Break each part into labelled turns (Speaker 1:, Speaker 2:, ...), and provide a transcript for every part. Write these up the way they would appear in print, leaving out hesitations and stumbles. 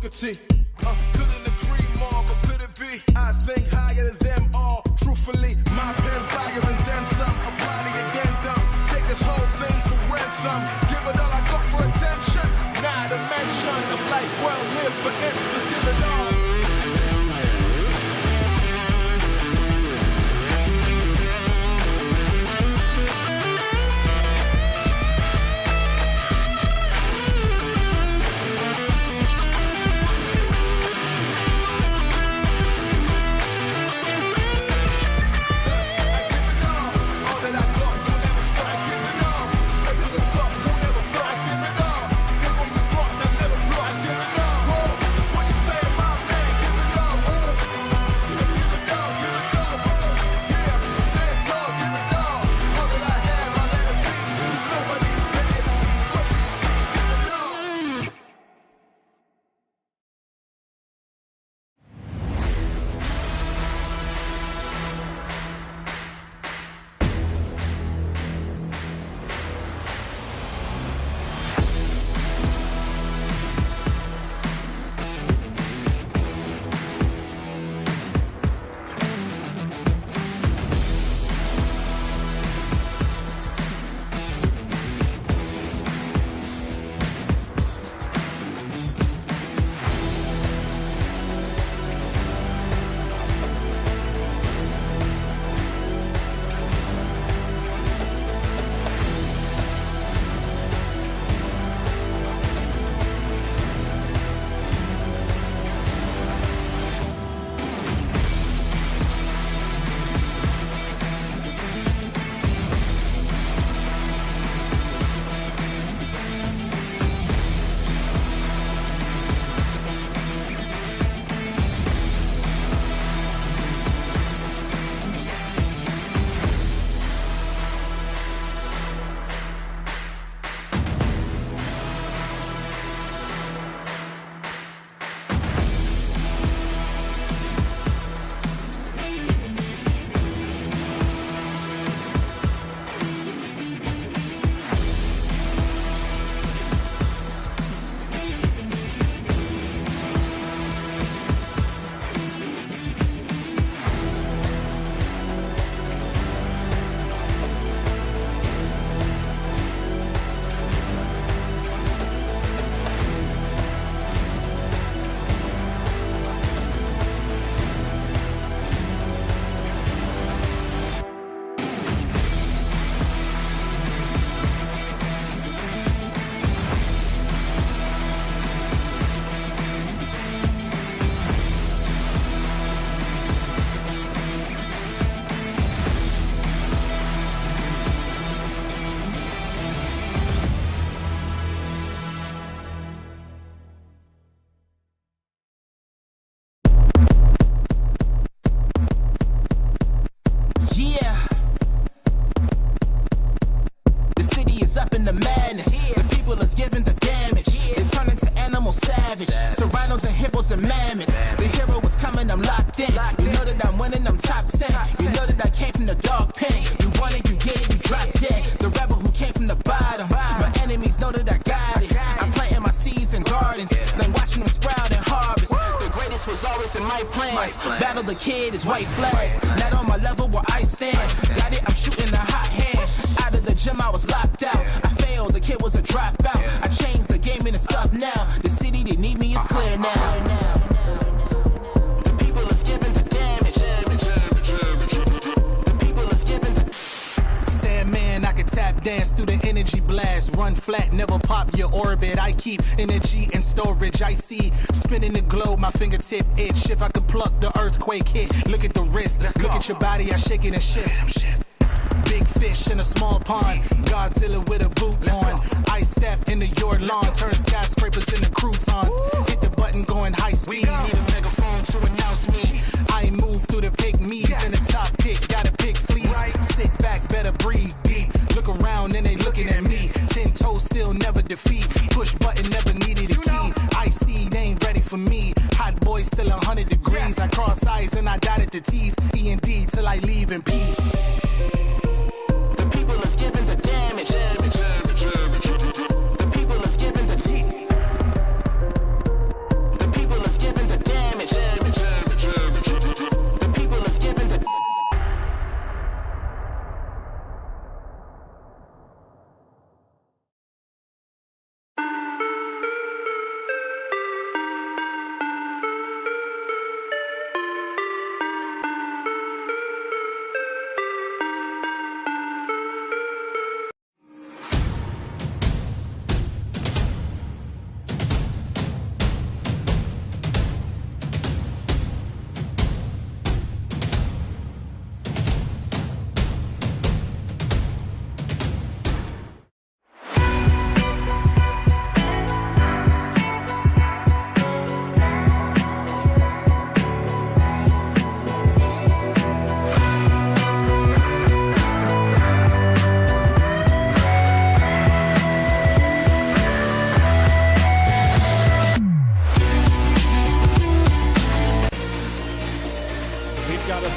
Speaker 1: Booker T. Couldn't agree more, but could it be? I think higher than them all. Truthfully, my pen fire and then some. Apply the addendum. Take this whole thing for ransom. Give it all I got for attention. Not a mention of life well lived, for instance. Give it all.
Speaker 2: Battle the kid is white flags. Not on my level where I stand. Got it, I'm shooting a hot hand. Out of the gym, I was locked out. I failed, the kid was a dropout. I changed the game and it's up now. The city, they need me, is clear now. The people is giving the damage. The people is giving the...
Speaker 3: Sandman, I can tap dance through the energy blast. Run flat, never pop your orbit. I keep energy and storage. I see spinning the globe, my fingertip itch. If I could pluck the earthquake hit, look at the wrist, look at your body, I shake it and shift. Big fish in a small pond, Godzilla with a boot on. I step into your lawn, turn skyscrapers into croutons. Hit the button going high speed, need a megaphone to announce me. I move through the pygmies in the top pick, got a big fleece. Sit back, better breathe deep. Look around and they looking at me. 10 toes still never defeat. Push button never needed a key. I see they ain't ready for me. Hot boy still 100 degrees. I cross eyes and I dotted the T's. E&D till I leave in peace.
Speaker 2: The people is giving the damage. The people is giving the... The people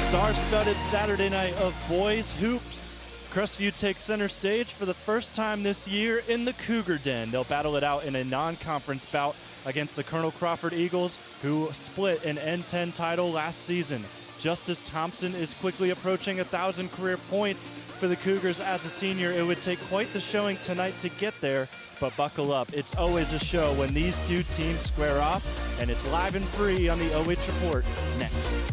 Speaker 4: Star-studded Saturday night of boys hoops. Crestview takes center stage for the first time this year in the Cougar Den. They'll battle it out in a non-conference bout against the Colonel Crawford Eagles, who split an N10 title last season. Justice Thompson is quickly approaching 1,000 career points for the Cougars as a senior. It would take quite the showing tonight to get there, but buckle up. It's always a show when these two teams square off, and it's live and free on the OH Report next.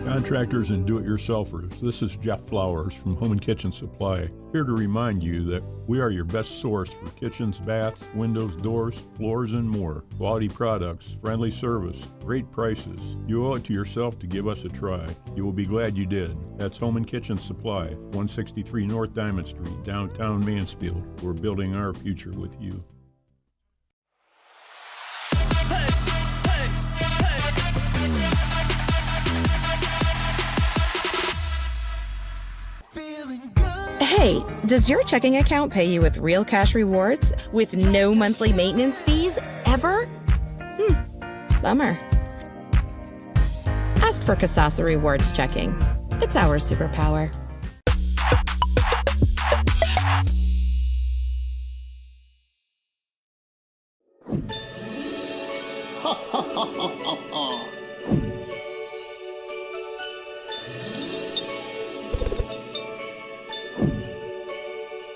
Speaker 5: Contractors and do-it-yourselfers, this is Jeff Flowers from Home and Kitchen Supply, here to remind you that we are your best source for kitchens, baths, windows, doors, floors, and more. Quality products, friendly service, great prices. You owe it to yourself to give us a try. You will be glad you did. That's Home and Kitchen Supply, 163 North Diamond Street, downtown Mansfield. We're building our future with you.
Speaker 6: Hey, does your checking account pay you with real cash rewards with no monthly maintenance fees ever? Bummer. Ask for Kasasa Rewards Checking. It's our superpower.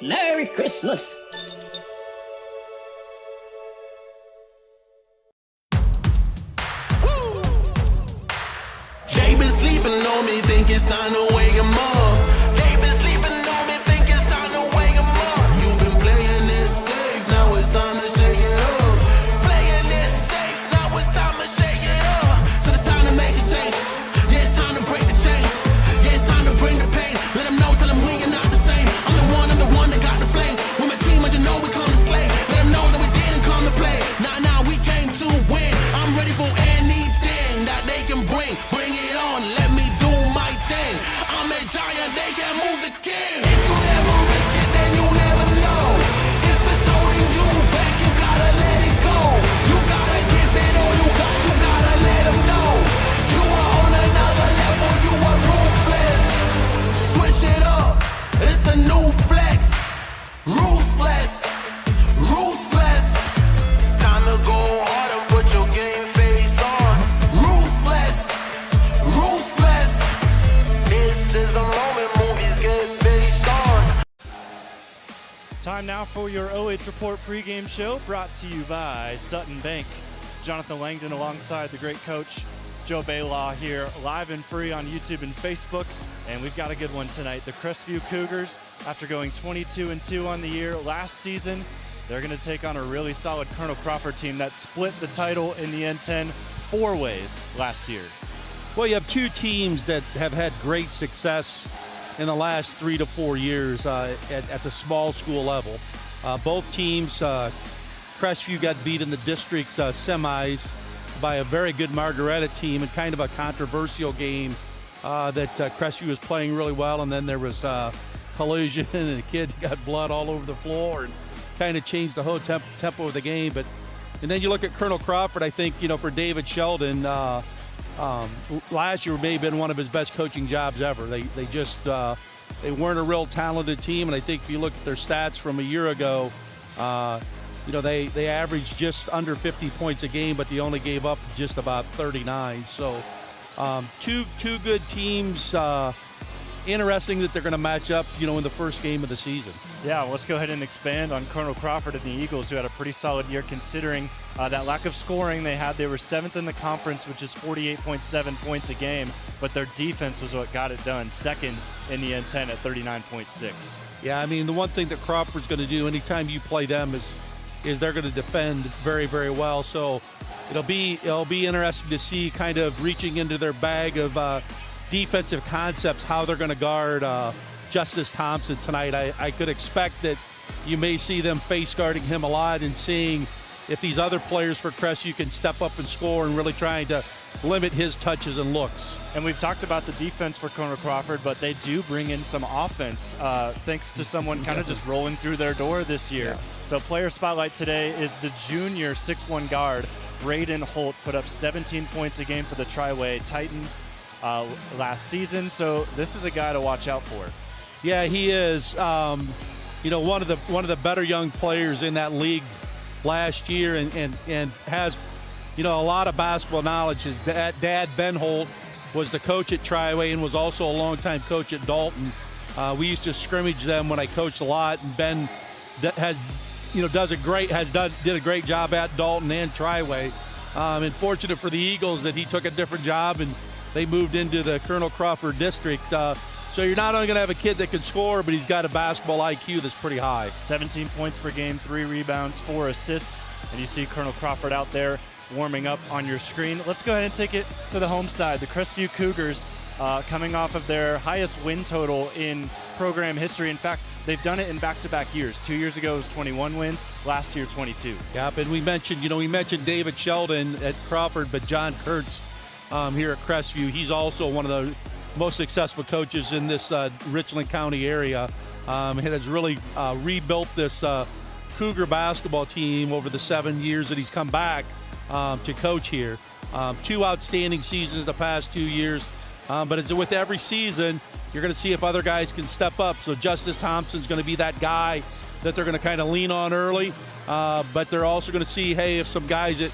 Speaker 7: Merry Christmas.
Speaker 2: They been sleeping on me, think it's time to wake 'em up. They been sleeping on me, think it's time to wake 'em up. You've been playing it safe, now it's time to shake it up. Playing it safe, now it's time to shake it up. So it's time to make a change. Yeah, it's time to break the chains. Yeah, it's time to bring the pain. Let 'em know, tell 'em we are not the same. I'm the one that got the flames. With my team, as you know, we come to slay. Let 'em know that we didn't come to play. Nah, we came to win. I'm ready for anything that they can bring. Bring it on, let me do my thing. I'm a giant, they can move the king. If you never risk it, then you never know. If it's holding you back, you gotta let it go. You gotta give it all you got, you gotta let 'em know. You are on another level, you are ruthless. Switch it up, it's the new flex. Ruthless, ruthless. Time to go hard and put your game face on. Ruthless, ruthless. This is the moment movies get based on.
Speaker 4: Time now for your OH Report pregame show, brought to you by Sutton Bank. Jonathan Langdon alongside the great coach Joe Baylaw here, live and free on YouTube and Facebook. And we've got a good one tonight. The Crestview Cougars, after going 22-2 on the year last season, they're going to take on a really solid Colonel Crawford team that split the title in the N10 four ways last year.
Speaker 8: Well, you have two teams that have had great success in the last 3 to 4 years at the small school level. Both teams, Crestview got beat in the district semis by a very good Margaretta team in kind of a controversial game that Crestview was playing really well, and then there was collision and the kid got blood all over the floor and kind of changed the whole tempo of the game. And then you look at Colonel Crawford, I think, for David Sheldon, last year may have been one of his best coaching jobs ever. They just they weren't a real talented team, and I think if you look at their stats from a year ago, they averaged just under 50 points a game, but they only gave up just about 39. So two good teams. Interesting that they're going to match up, in the first game of the season.
Speaker 4: Yeah, let's go ahead and expand on Colonel Crawford and the Eagles, who had a pretty solid year considering that lack of scoring they had. They were 7th in the conference, which is 48.7 points a game, but their defense was what got it done. 2nd in the N10 at 39.6.
Speaker 8: Yeah, I mean, the one thing that Crawford's going to do anytime you play them is they're going to defend very, very well. So it'll be interesting to see kind of reaching into their bag of defensive concepts, how they're going to guard Justice Thompson tonight. I could expect that you may see them face guarding him a lot and seeing if these other players for Crestview can step up and score and really trying to limit his touches and looks.
Speaker 4: And we've talked about the defense for Colonel Crawford, but they do bring in some offense thanks to someone kind of just rolling through their door this year.
Speaker 8: Yeah.
Speaker 4: So player spotlight today is the junior 6'1" guard, Brayden Holt, put up 17 points a game for the Triway Titans last season. So this is a guy to watch out for.
Speaker 8: Yeah, he is. One of the better young players in that league last year, and has a lot of basketball knowledge. His dad, Ben Holt, was the coach at Triway and was also a longtime coach at Dalton. We used to scrimmage them when I coached a lot, and Ben did a great job at Dalton and Triway. And fortunate for the Eagles that he took a different job and they moved into the Colonel Crawford district. So you're not only going to have a kid that can score, but he's got a basketball IQ that's pretty high.
Speaker 4: 17 points per game, 3 rebounds, 4 assists, and you see Colonel Crawford out there warming up on your screen. Let's go ahead and take it to the home side. The Crestview Cougars coming off of their highest win total in program history. In fact, they've done it in back-to-back years. 2 years ago it was 21 wins, last year 22.
Speaker 8: Yep, and we mentioned David Sheldon at Crawford, but John Kurtz here at Crestview, he's also one of the most successful coaches in this Richland County area. And has really rebuilt this Cougar basketball team over the 7 years that he's come back to coach here. 2 outstanding seasons the past 2 years. But it's with every season, you're going to see if other guys can step up. So Justice Thompson's going to be that guy that they're going to kind of lean on early. But they're also going to see, hey, if some guys that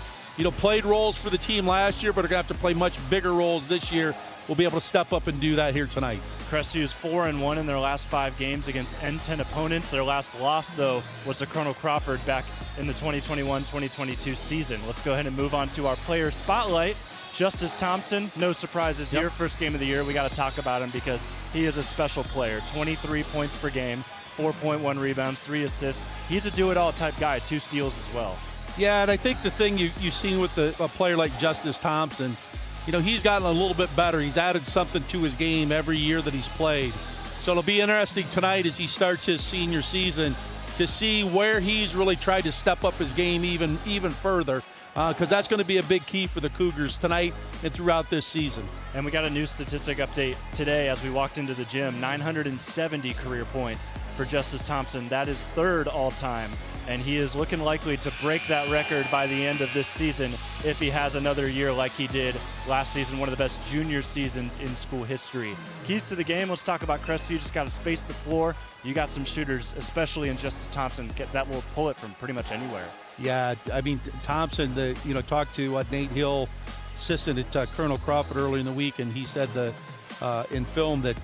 Speaker 8: played roles for the team last year but are going to have to play much bigger roles this year, will be able to step up and do that here tonight.
Speaker 4: Crestview's 4-1 in their last 5 games against N10 opponents. Their last loss, though, was to Colonel Crawford back in the 2021-2022 season. Let's go ahead and move on to our player spotlight. Justice Thompson, no surprises here. First game of the year, we got to talk about him because he is a special player. 23 points per game, 4.1 rebounds, 3 assists. He's a do-it-all type guy, 2 steals as well.
Speaker 8: Yeah, and I think the thing you've seen with a player like Justice Thompson, he's gotten a little bit better. He's added something to his game every year that he's played. So it'll be interesting tonight as he starts his senior season to see where he's really tried to step up his game even further, because that's going to be a big key for the Cougars tonight and throughout this season.
Speaker 4: And we got a new statistic update today as we walked into the gym. 970 career points for Justice Thompson. That is 3rd all-time. And he is looking likely to break that record by the end of this season if he has another year like he did last season, one of the best junior seasons in school history. Keys to the game, let's talk about Crestview. Just got to space the floor. You got some shooters, especially in Justice Thompson, that will pull it from pretty much anywhere.
Speaker 8: Yeah, I mean, Thompson, talked to Nate Hill, assistant at Colonel Crawford earlier in the week, and he said in film that,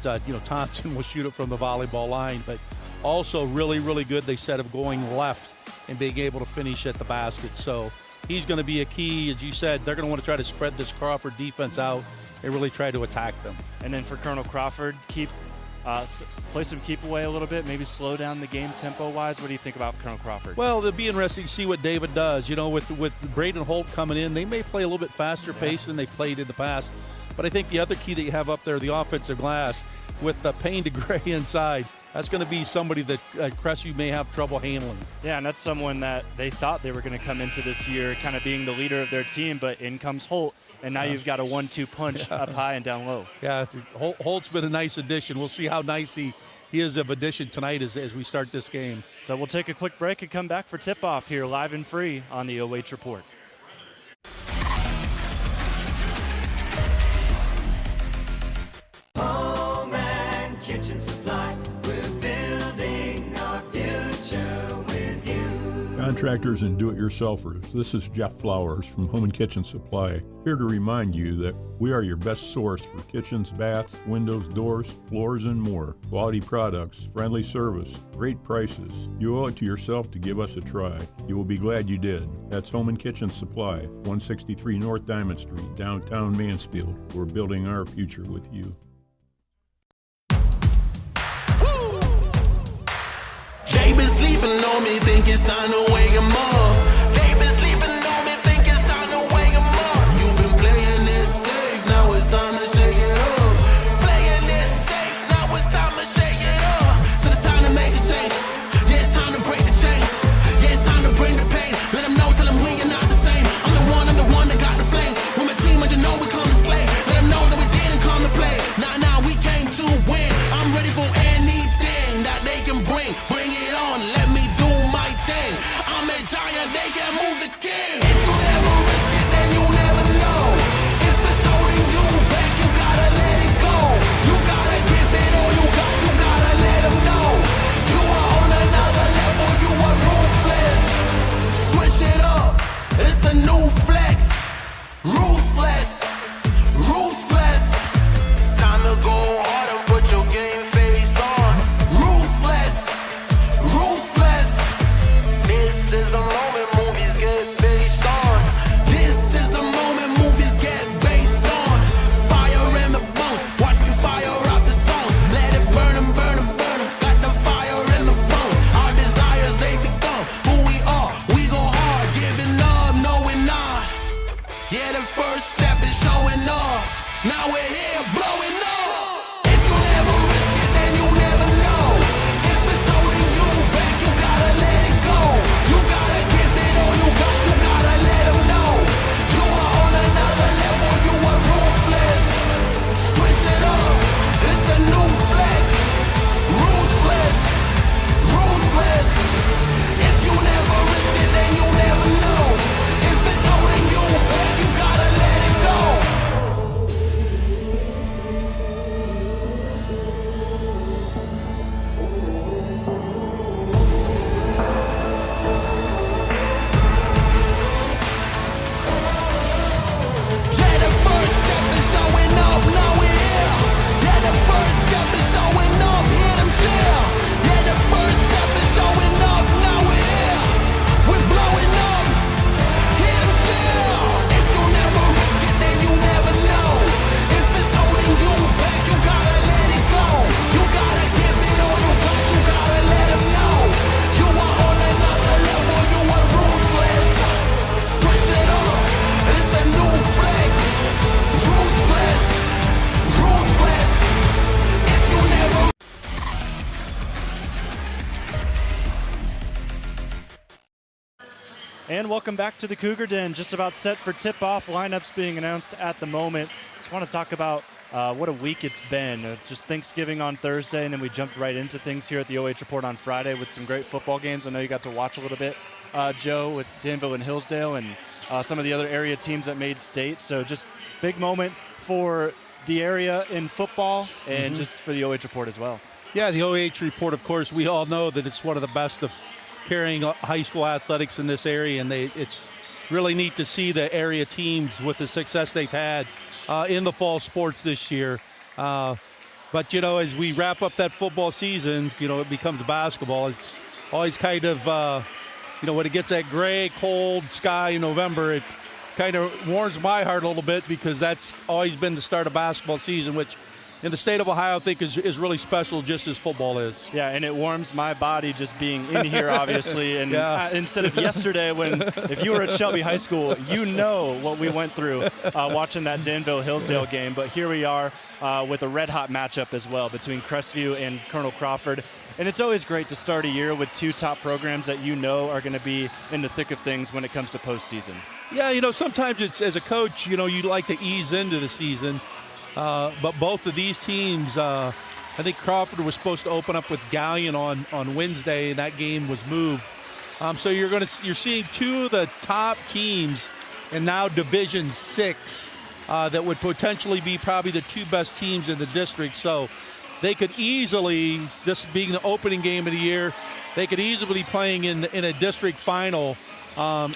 Speaker 8: Thompson will shoot it from the volleyball line, but also really, really good, they said, of going left and being able to finish at the basket. So he's going to be a key. As you said, they're going to want to try to spread this Crawford defense out and really try to attack them.
Speaker 4: And then for Colonel Crawford, play some keep away a little bit, maybe slow down the game tempo-wise. What do you think about Colonel Crawford?
Speaker 8: Well, it'll be interesting to see what David does. With Brayden Holt coming in, they may play a little bit faster pace than they played in the past. But I think the other key that you have up there, the offensive glass, with Payne to Gray inside, that's going to be somebody that Crestview may have trouble handling.
Speaker 4: Yeah, and that's someone that they thought they were going to come into this year kind of being the leader of their team, but in comes Holt, and now you've got a 1-2 punch up high and down low.
Speaker 8: Yeah, Holt's been a nice addition. We'll see how nice he is of addition tonight as we start this game.
Speaker 4: So we'll take a quick break and come back for tip-off here live and free on the OH Report.
Speaker 7: Home and Kitchen Supply. We're building our future with you.
Speaker 5: Contractors and do-it-yourselfers, this is Jeff Flowers from Home and Kitchen Supply, here to remind you that we are your best source for kitchens, baths, windows, doors, floors, and more. Quality products, friendly service, great prices. You owe it to yourself to give us a try. You will be glad you did. That's Home and Kitchen Supply, 163 North Diamond Street, downtown Mansfield. We're building our future with you.
Speaker 2: They been sleeping on me, think it's time to wake 'em up. They been sleeping on me, think it's time to wake 'em up. Now we're here blowing up. If you never risk it, then you never know. If it's holding you back, you gotta let it go. You gotta give it all you got, you gotta let them know. You are on another level, you are ruthless. Switch it up, it's the new flex. Ruthless, ruthless. If you never risk it, then you never know. If it's holding you back, you gotta let it go. Yeah, the first step is showing up, now we're here. Yeah, the first step is showing up, hear them cheer. Yeah, the first step is showing up, now we're here. We're blowing up, hear them cheer. If you never risk it, then you never know. If it's holding you back, you gotta let it go. You gotta give it all you got, you gotta let them know. You are on another level, you are ruthless. Switch it up, it's the new flex. Ruthless, ruthless. If you never
Speaker 4: And welcome back to the Cougar Den. Just about set for tip-off. Lineups being announced at the moment. Just want to talk about what a week it's been. Just Thanksgiving on Thursday, and then we jumped right into things here at the OH Report on Friday with some great football games. I know you got to watch a little bit, Joe, with Danville and Hillsdale and some of the other area teams that made state. So just big moment for the area in football and just for the OH Report as well.
Speaker 8: Yeah, the OH Report, of course, we all know that it's one of the best of carrying high school athletics in this area, and it's really neat to see the area teams with the success they've had in the fall sports this year. But, you know, as we wrap up that football season, you know, it becomes basketball. It's always kind of, you know, when it gets that gray, cold sky in November, it kind of warms my heart a little bit because that's always been the start of basketball season, which in the state of Ohio, I think is really special, just as football is.
Speaker 4: Yeah, and it warms my body just being in here, obviously. And
Speaker 8: Yeah.
Speaker 4: instead of yesterday when, if you were at Shelby High School, you know what we went through watching that Danville-Hillsdale game. But here we are with a red-hot matchup as well between Crestview and Colonel Crawford. And it's always great to start a year with two top programs that you know are going to be in the thick of things when it comes to postseason.
Speaker 8: Yeah, you know, sometimes it's, as a coach, you know, you like to ease into the season. But both of these teams, I think Crawford was supposed to open up with Galleon on Wednesday, and that game was moved. So you're seeing two of the top teams, and now Division 6, that would potentially be probably the two best teams in the district. So they could easily, this being the opening game of the year, they could easily be playing in a district final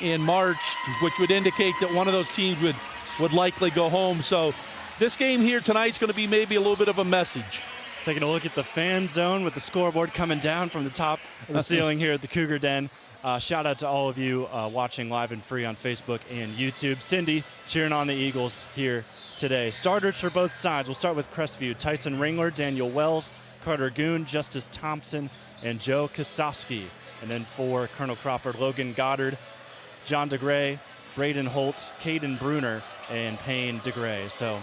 Speaker 8: in March, which would indicate that one of those teams would likely go home. So this game here tonight is going to be maybe a little bit of a message.
Speaker 4: Taking a look at the fan zone with the scoreboard coming down from the top of the ceiling here at the Cougar Den. Shout out to all of you watching live and free on Facebook and YouTube. Cindy cheering on the Eagles here today. Starters for both sides. We'll start with Crestview. Tyson Ringler, Daniel Wells, Carter Goon, Justice Thompson, and Joe Kosowski. And then for Colonel Crawford, Logan Goddard, John DeGray, Brayden Holt, Caden Bruner, and Payne DeGray. So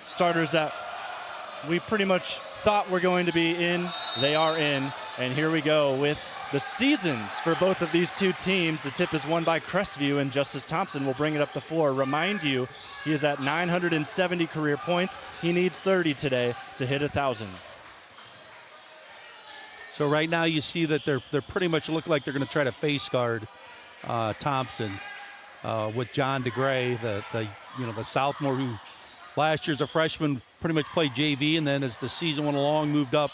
Speaker 4: starters that we pretty much thought were going to be in, they are in. And here we go with the seasons for both of these two teams. The tip is won by Crestview, and Justice Thompson will bring it up the floor. Remind you, he is at 970 career points. He needs 30 today to hit 1,000.
Speaker 8: So right now you see that they're pretty much look like they're going to try to face guard Thompson with John DeGray, the sophomore who last year as a freshman pretty much played JV, and then as the season went along moved up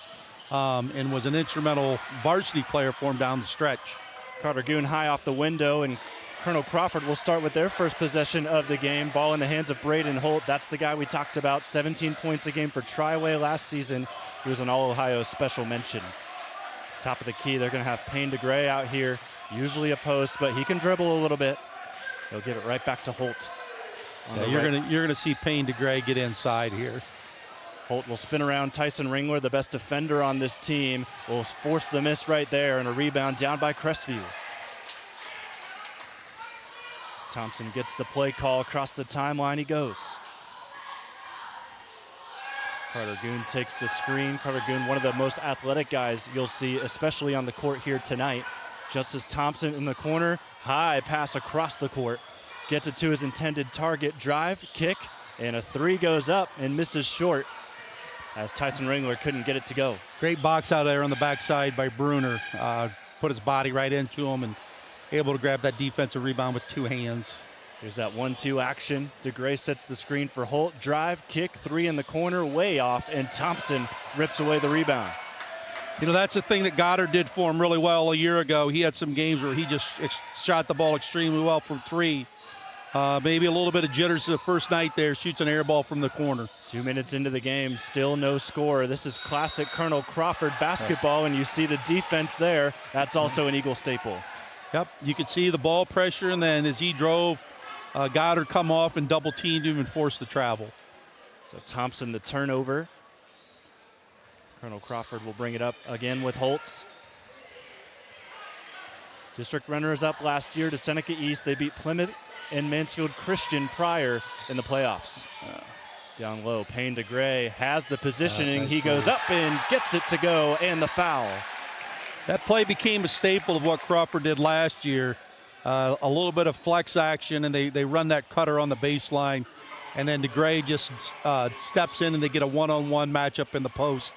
Speaker 8: and was an instrumental varsity player for him down the stretch.
Speaker 4: Carter Goon high off the window, and Colonel Crawford will start with their first possession of the game. Ball in the hands of Brayden Holt. That's the guy we talked about. 17 points a game for Triway last season. He was an All-Ohio special mention. Top of the key, they're going to have Payne DeGray out here. Usually a post, but he can dribble a little bit. He'll give it right back to Holt.
Speaker 8: Yeah, you're gonna see Payne DeGray get inside here.
Speaker 4: Holt will spin around Tyson Ringler, the best defender on this team. Will force the miss right there, and a rebound down by Crestview. Thompson gets the play call across the timeline. He goes. Carter Goon takes the screen. Carter Goon, one of the most athletic guys you'll see, especially on the court here tonight. Just as Thompson in the corner, high pass across the court. Gets it to his intended target, drive, kick, and a three goes up and misses short as Tyson Ringler couldn't get it to go.
Speaker 8: Great box out there on the backside by Bruner. Put his body right into him and able to grab that defensive rebound with two hands.
Speaker 4: Here's that 1-2 action. DeGray sets the screen for Holt. Drive, kick, three in the corner, way off, and Thompson rips away the rebound.
Speaker 8: You know, that's the thing that Goddard did for him really well a year ago. He had some games where he just shot the ball extremely well from three. Maybe a little bit of jitters the first night there. Shoots an air ball from the corner.
Speaker 4: 2 minutes into the game, still no score. This is classic Colonel Crawford basketball, and you see the defense there. That's also an Eagle staple.
Speaker 8: Yep, you could see the ball pressure, and then as he drove, Goddard come off and double teamed him and forced the travel.
Speaker 4: So Thompson the turnover. Colonel Crawford will bring it up again with Holtz. District runners up last year to Seneca East. They beat Plymouth and Mansfield Christian prior in the playoffs. Down low, Payne DeGray has the positioning. He goes up and gets it to go, and the foul.
Speaker 8: That play became a staple of what Crawford did last year. A little bit of flex action, and they run that cutter on the baseline, and then DeGray just steps in, and they get a one-on-one matchup in the post.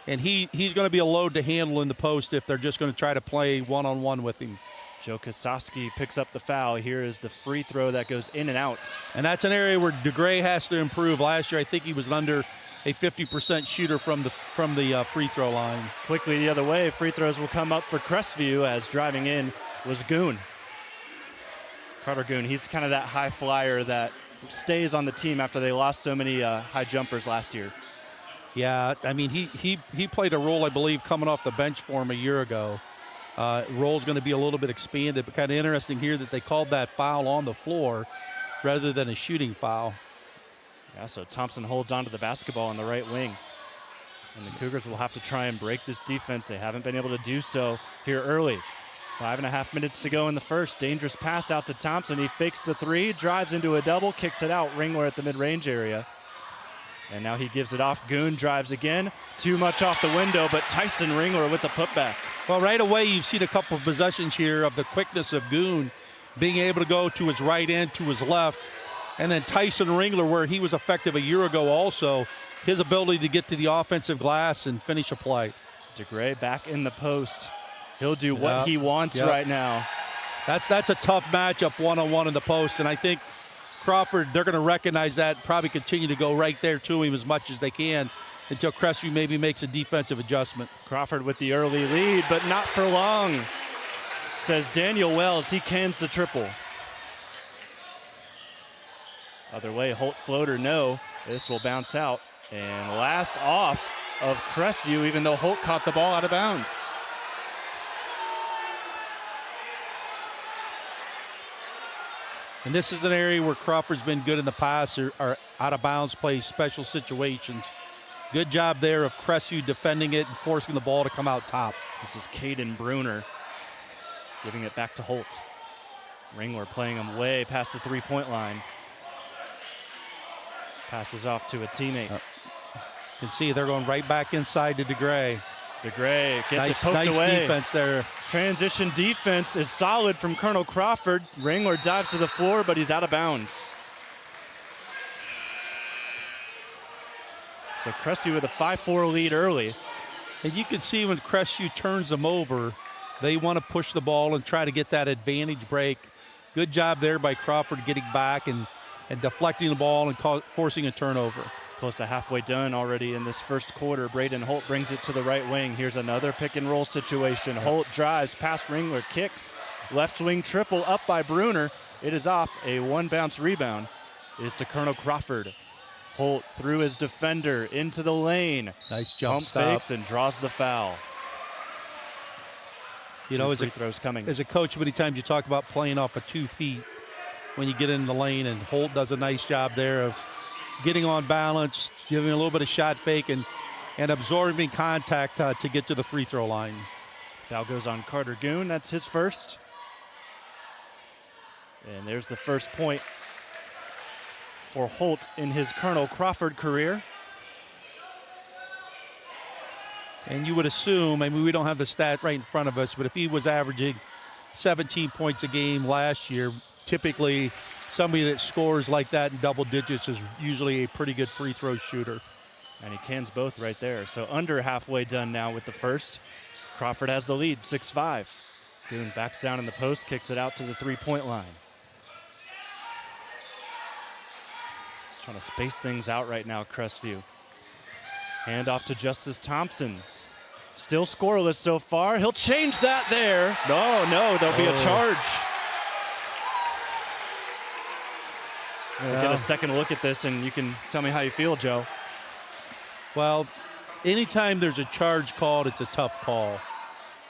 Speaker 8: And he's going to be a load to handle in the post if they're just going to try to play one-on-one with him.
Speaker 4: Joe Kosowski picks up the foul. Here is the free throw that goes in and out.
Speaker 8: And that's an area where DeGray has to improve. Last year, I think he was under a 50% shooter from the free throw line.
Speaker 4: Quickly the other way, free throws will come up for Crestview as driving in was Goon. Carter Goon, he's kind of that high flyer that stays on the team after they lost so many high jumpers last year.
Speaker 8: Yeah, I mean, he played a role, I believe, coming off the bench for him a year ago. Role's going to be a little bit expanded, but kind of interesting here that they called that foul on the floor rather than a shooting foul.
Speaker 4: Yeah, so Thompson holds onto the basketball on the right wing. And the Cougars will have to try and break this defense. They haven't been able to do so here early. 5.5 minutes to go in the first. Dangerous pass out to Thompson. He fakes the three, drives into a double, kicks it out. Ringler at the mid-range area. And now he gives it off. Goon drives again. Too much off the window, but Tyson Ringler with the putback.
Speaker 8: Well, right away you've seen a couple of possessions here of the quickness of Goon being able to go to his right end, to his left. And then Tyson Ringler, where he was effective a year ago also, his ability to get to the offensive glass and finish a play.
Speaker 4: DeGray back in the post. He'll do what he wants right now.
Speaker 8: That's a tough matchup one-on-one in the post, and I think Crawford, they're going to recognize that, probably continue to go right there to him as much as they can until Crestview maybe makes a defensive adjustment.
Speaker 4: Crawford with the early lead, but not for long, says Daniel Wells. He cans the triple. Other way, Holt floater, no. This will bounce out. And last off of Crestview, even though Holt caught the ball out of bounds.
Speaker 8: And this is an area where Crawford's been good in the past, or out-of-bounds plays, special situations. Good job there of Crestview defending it and forcing the ball to come out top.
Speaker 4: This is Caden Bruner giving it back to Holt. Ringler playing him way past the three-point line. Passes off to a teammate.
Speaker 8: You can see they're going right back inside to DeGray.
Speaker 4: DeGray gets it poked
Speaker 8: nice
Speaker 4: away.
Speaker 8: Defense there.
Speaker 4: Transition defense is solid from Colonel Crawford. Ringler dives to the floor, but he's out of bounds. So Crestview with a 5-4 lead early.
Speaker 8: And you can see when Crestview turns them over, they want to push the ball and try to get that advantage break. Good job there by Crawford getting back and deflecting the ball and forcing a turnover.
Speaker 4: Close to halfway done already in this first quarter. Brayden Holt brings it to the right wing. Here's another pick and roll situation. Holt drives past Ringler, kicks. Left wing triple up by Bruner. It is off. A one bounce rebound is to Colonel Crawford. Holt through his defender into the lane.
Speaker 8: Nice jump
Speaker 4: Pump
Speaker 8: stop.
Speaker 4: fakes and draws the foul.
Speaker 8: You know,
Speaker 4: free throws coming.
Speaker 8: As a coach, many times you talk about playing off of 2 feet when you get in the lane, and Holt does a nice job there of getting on balance, giving a little bit of shot fake, and absorbing contact to get to the free throw line.
Speaker 4: Foul goes on Carter Goon. That's his first. And there's the first point for Holt in his Colonel Crawford career.
Speaker 8: And you would assume, I mean, we don't have the stat right in front of us, but if he was averaging 17 points a game last year, typically somebody that scores like that in double digits is usually a pretty good free throw shooter.
Speaker 4: And he cans both right there. So under halfway done now with the first. Crawford has the lead, 6-5. Goon backs down in the post, kicks it out to the three-point line. Just trying to space things out right now, Crestview. Hand off to Justice Thompson. Still scoreless so far. He'll change that there. No, there'll be a charge. We'll get a second look at this, and you can tell me how you feel, Joe.
Speaker 8: Well, anytime there's a charge called, it's a tough call.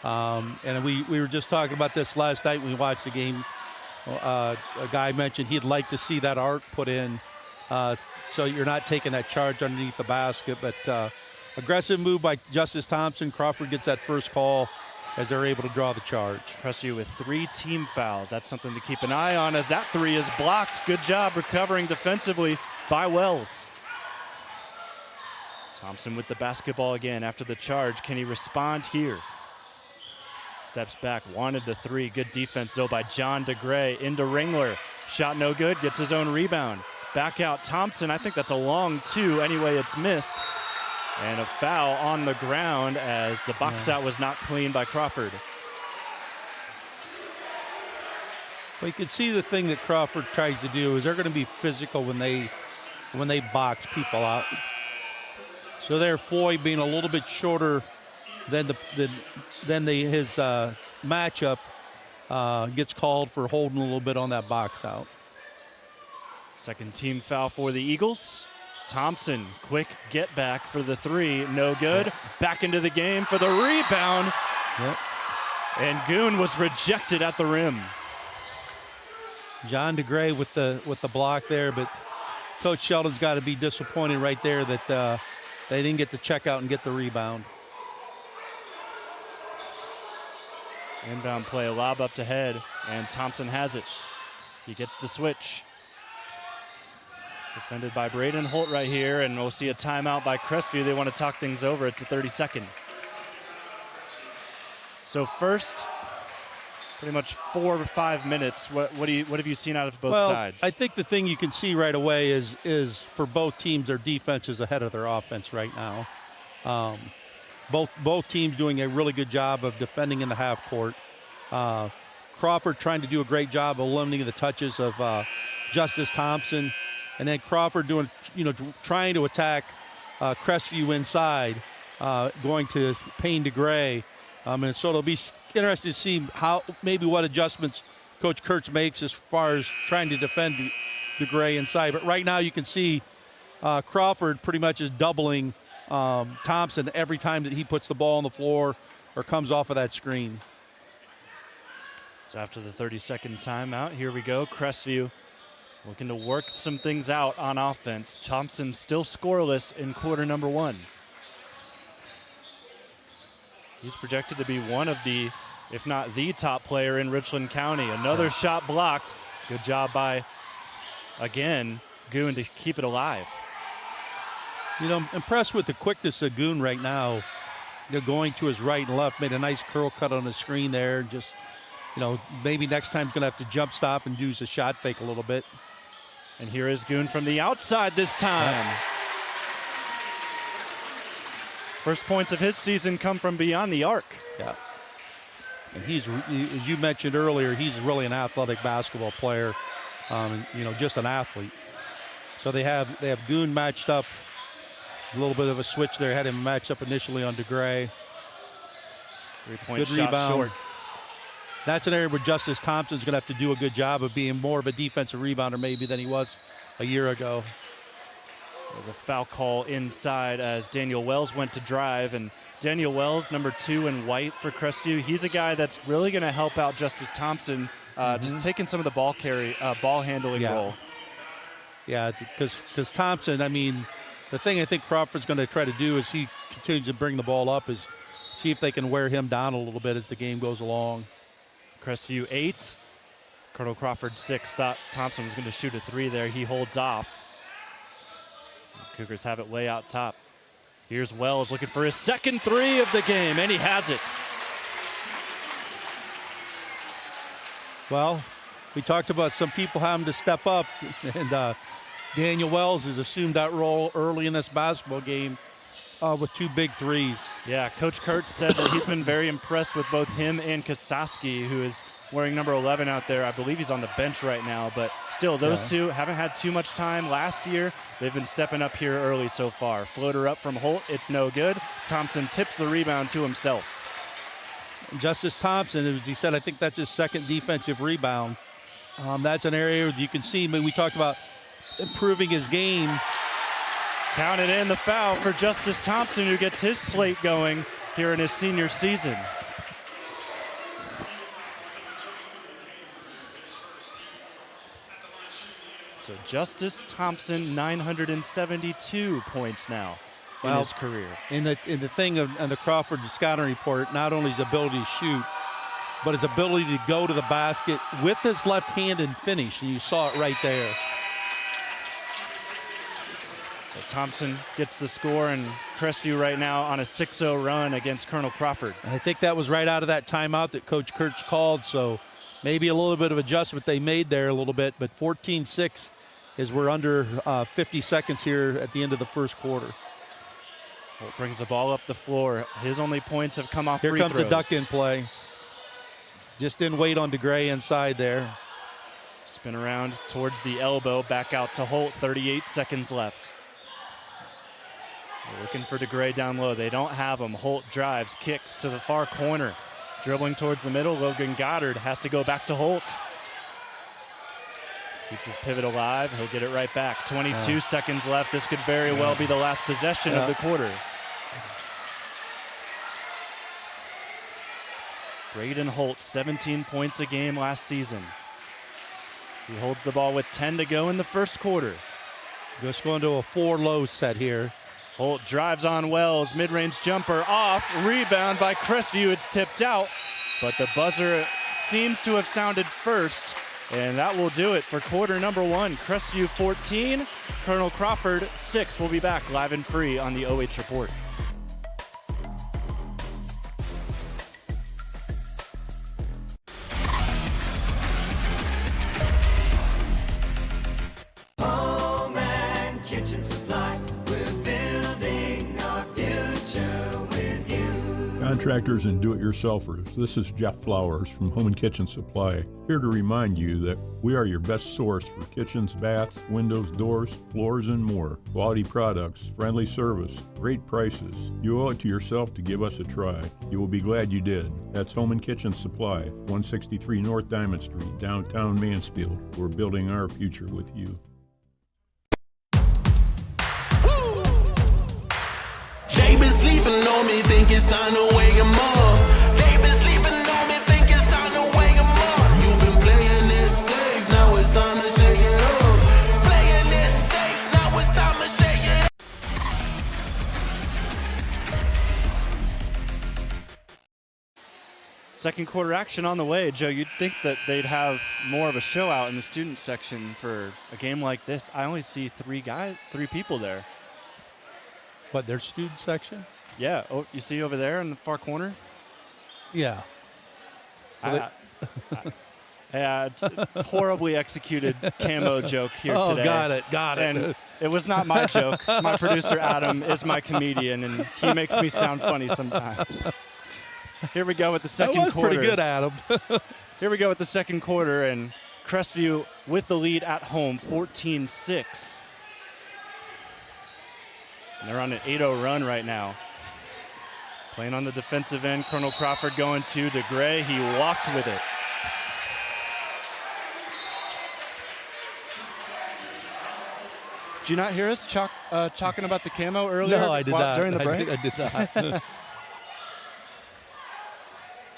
Speaker 8: And we were just talking about this last night when we watched the game. A guy mentioned he'd like to see that arc put in so you're not taking that charge underneath the basket. But aggressive move by Justice Thompson. Crawford gets that first call as they're able to draw the charge.
Speaker 4: Crestview with 3 team fouls. That's something to keep an eye on as that 3 is blocked. Good job recovering defensively by Wells. Thompson with the basketball again after the charge. Can he respond here? Steps back, wanted the 3. Good defense though by John DeGray into Ringler. Shot no good, gets his own rebound. Back out Thompson, I think that's a long 2. Anyway, it's missed. And a foul on the ground as the box out was not clean by Crawford.
Speaker 8: Well, you can see the thing that Crawford tries to do is they're going to be physical when they box people out. So therefore, being a little bit shorter than his matchup gets called for holding a little bit on that box out.
Speaker 4: Second team foul for the Eagles. Thompson, quick get back for the 3, no good. Back into the game for the rebound.
Speaker 8: Yep.
Speaker 4: And Goon was rejected at the rim.
Speaker 8: John DeGray with the block there, but Coach Sheldon's got to be disappointed right there that they didn't get the check out and get the rebound.
Speaker 4: Inbound play, a lob up to head, and Thompson has it. He gets the switch. Defended by Brayden Holt right here, and we'll see a timeout by Crestview. They want to talk things over. It's a 30-second. So first, pretty much 4 or 5 minutes. What have you seen out of both sides?
Speaker 8: I think the thing you can see right away is for both teams, their defense is ahead of their offense right now. Both teams doing a really good job of defending in the half court. Crawford trying to do a great job of limiting the touches of Justice Thompson. And then Crawford doing, trying to attack Crestview inside, going to Payne DeGray. And so it'll be interesting to see what adjustments Coach Kurtz makes as far as trying to defend DeGray inside. But right now you can see Crawford pretty much is doubling Thompson every time that he puts the ball on the floor or comes off of that screen.
Speaker 4: So after the 30-second timeout, here we go. Crestview looking to work some things out on offense. Thompson still scoreless in quarter number 1. He's projected to be one of the, if not the top player in Richland County. Another shot blocked. Good job by, again, Goon to keep it alive.
Speaker 8: I'm impressed with the quickness of Goon right now. Going to his right and left, made a nice curl cut on the screen there. Just, maybe next time he's going to have to jump stop and do a shot fake a little bit.
Speaker 4: And here is Goon from the outside this time. First points of his season come from beyond the arc.
Speaker 8: Yeah. And he's, as you mentioned earlier, he's really an athletic basketball player. Just an athlete. So they have Goon matched up. A little bit of a switch there. Had him matched up initially on DeGray.
Speaker 4: 3-point
Speaker 8: good
Speaker 4: shot
Speaker 8: rebound.
Speaker 4: short.
Speaker 8: That's an area where Justice Thompson's going to have to do a good job of being more of a defensive rebounder maybe than he was a year ago.
Speaker 4: There's a foul call inside as Daniel Wells went to drive, and Daniel Wells, number 2 in white for Crestview. He's a guy that's really going to help out Justice Thompson, just taking some of the ball handling role.
Speaker 8: Yeah, because Thompson, the thing I think Crawford's going to try to do as he continues to bring the ball up is see if they can wear him down a little bit as the game goes along.
Speaker 4: Crestview 8, Colonel Crawford 6. Thought Thompson was going to shoot a 3 there. He holds off. Cougars have it way out top. Here's Wells looking for his second three of the game, and he has it.
Speaker 8: Well, we talked about some people having to step up, and Daniel Wells has assumed that role early in this basketball game with 2 big threes.
Speaker 4: Yeah, Coach Kurtz said that he's been very impressed with both him and Kosaski, who is wearing number 11 out there. I believe he's on the bench right now, but still, those two haven't had too much time last year. They've been stepping up here early so far. Floater up from Holt, it's no good. Thompson tips the rebound to himself.
Speaker 8: Justice Thompson, as he said, I think that's his second defensive rebound. That's an area that you can see. I mean, we talked about improving his game.
Speaker 4: Counted in the foul for Justice Thompson, who gets his slate going here in his senior season. So Justice Thompson, 972 points now in his career.
Speaker 8: In the thing on the Crawford scouting report, not only his ability to shoot, but his ability to go to the basket with his left hand and finish, and you saw it right there.
Speaker 4: So Thompson gets the score, and Crestview right now on a 6-0 run against Colonel Crawford.
Speaker 8: And I think that was right out of that timeout that Coach Kurtz called, so maybe a little bit of adjustment they made there a little bit, but 14-6 as we're under 50 seconds here at the end of the first quarter.
Speaker 4: Holt brings the ball up the floor. His only points have come off free
Speaker 8: throws. Here comes the duck-in play. Just didn't wait on DeGray inside there.
Speaker 4: Spin around towards the elbow, back out to Holt, 38 seconds left. They're looking for DeGray down low. They don't have him. Holt drives, kicks to the far corner. Dribbling towards the middle, Logan Goddard has to go back to Holt. Keeps his pivot alive. He'll get it right back. 22 seconds left. This could very well be the last possession of the quarter. Brayden Holt, 17 points a game last season. He holds the ball with 10 to go in the first quarter.
Speaker 8: Just going to a 4-low set here.
Speaker 4: Holt drives on Wells, mid-range jumper off, rebound by Crestview, it's tipped out, but the buzzer seems to have sounded first, and that will do it for quarter number 1. Crestview 14, Colonel Crawford 6. We'll be back live and free on the OH Report.
Speaker 7: Home and kitchen supply. We're building our future with you.
Speaker 5: Contractors and do-it-yourselfers, this is Jeff Flowers from Home and Kitchen Supply, here to remind you that we are your best source for kitchens, baths, windows, doors, floors, and more. Quality products, friendly service, great prices. You owe it to yourself to give us a try. You will be glad you did. That's Home and Kitchen Supply, 163 North Diamond Street, downtown Mansfield. We're building our future with you.
Speaker 2: They been sleeping on me, think it's time to wake 'em up. They been sleeping on me, think it's time to wake 'em up. You've been playing it safe, now it's time to shake it up. Playing it safe, now it's time to shake it up.
Speaker 4: Second quarter action on the way. Joe, you'd think that they'd have more of a show out in the student section for a game like this. I only see three people there.
Speaker 8: But their student section?
Speaker 4: Yeah. Oh, you see over there in the far corner?
Speaker 8: Yeah.
Speaker 4: Horribly executed camo joke here today.
Speaker 8: Oh, got it.
Speaker 4: And it was not my joke. My producer, Adam, is my comedian, and he makes me sound funny sometimes. Here we go with the second quarter.
Speaker 8: That was pretty good, Adam.
Speaker 4: Here we go with the second quarter, and Crestview with the lead at home, 14-6. And they're on an 8-0 run right now. Playing on the defensive end, Colonel Crawford going to DeGray. He walked with it. Did you not hear us talking about the camo earlier?
Speaker 8: No, I did not.
Speaker 4: During the break?
Speaker 8: I did not.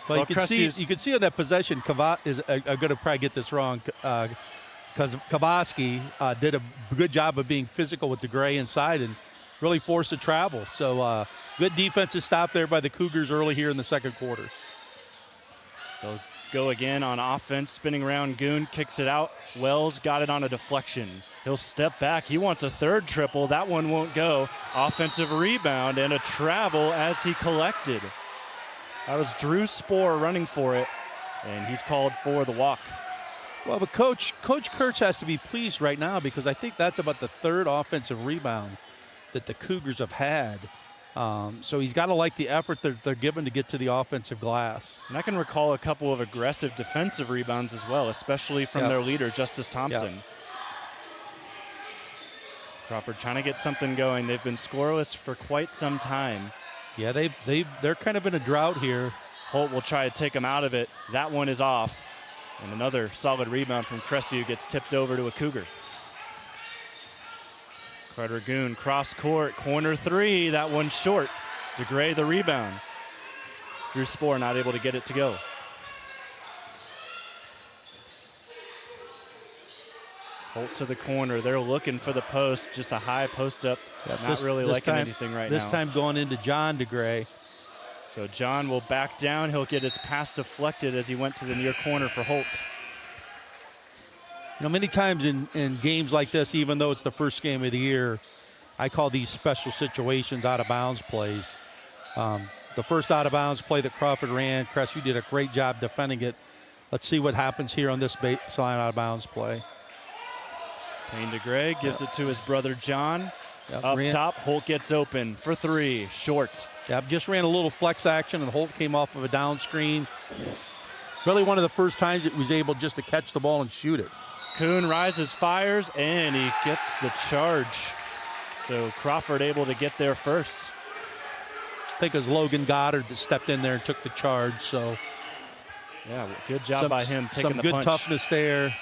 Speaker 8: Well, you can see on that possession, I'm going to probably get this wrong, because Kavaski did a good job of being physical with DeGray inside and really forced to travel. So good defensive stop there by the Cougars early here in the second quarter.
Speaker 4: They'll go again on offense. Spinning around, Goon kicks it out. Wells got it on a deflection. He'll step back. He wants a third triple. That one won't go. Offensive rebound and a travel as he collected. That was Drew Spohr running for it, and he's called for the walk.
Speaker 8: Well, but Coach Kurtz has to be pleased right now because I think that's about the third offensive rebound that the Cougars have had. So he's got to like the effort they're given to get to the offensive glass.
Speaker 4: And I can recall a couple of aggressive defensive rebounds as well, especially from their leader, Justice Thompson.
Speaker 8: Yep.
Speaker 4: Crawford trying to get something going. They've been scoreless for quite some time.
Speaker 8: Yeah, they're kind of in a drought here.
Speaker 4: Holt will try to take him out of it. That one is off. And another solid rebound from Crestview gets tipped over to a Cougar. Carter Goon, cross court, corner three. That one short. DeGray the rebound. Drew Spohr not able to get it to go. Holt to the corner. They're looking for the post. Just a high post up. Not really liking anything right now.
Speaker 8: This time going into John DeGray.
Speaker 4: So John will back down. He'll get his pass deflected as he went to the near corner for Holt.
Speaker 8: You know, many times in games like this, even though it's the first game of the year, I call these special situations out-of-bounds plays. The first out-of-bounds play that Crawford ran, Crestview did a great job defending it. Let's see what happens here on this baseline out-of-bounds play.
Speaker 4: Payne DeGray gives it to his brother John. Up top, Holt gets open for three, short.
Speaker 8: Just ran a little flex action, and Holt came off of a down screen. Really one of the first times that he was able just to catch the ball and shoot it.
Speaker 4: Kuhn rises, fires, and he gets the charge. So Crawford able to get there first.
Speaker 8: I think it was Logan Goddard that stepped in there and took the charge. So
Speaker 4: yeah, good job by him taking the punch.
Speaker 8: Some good toughness there.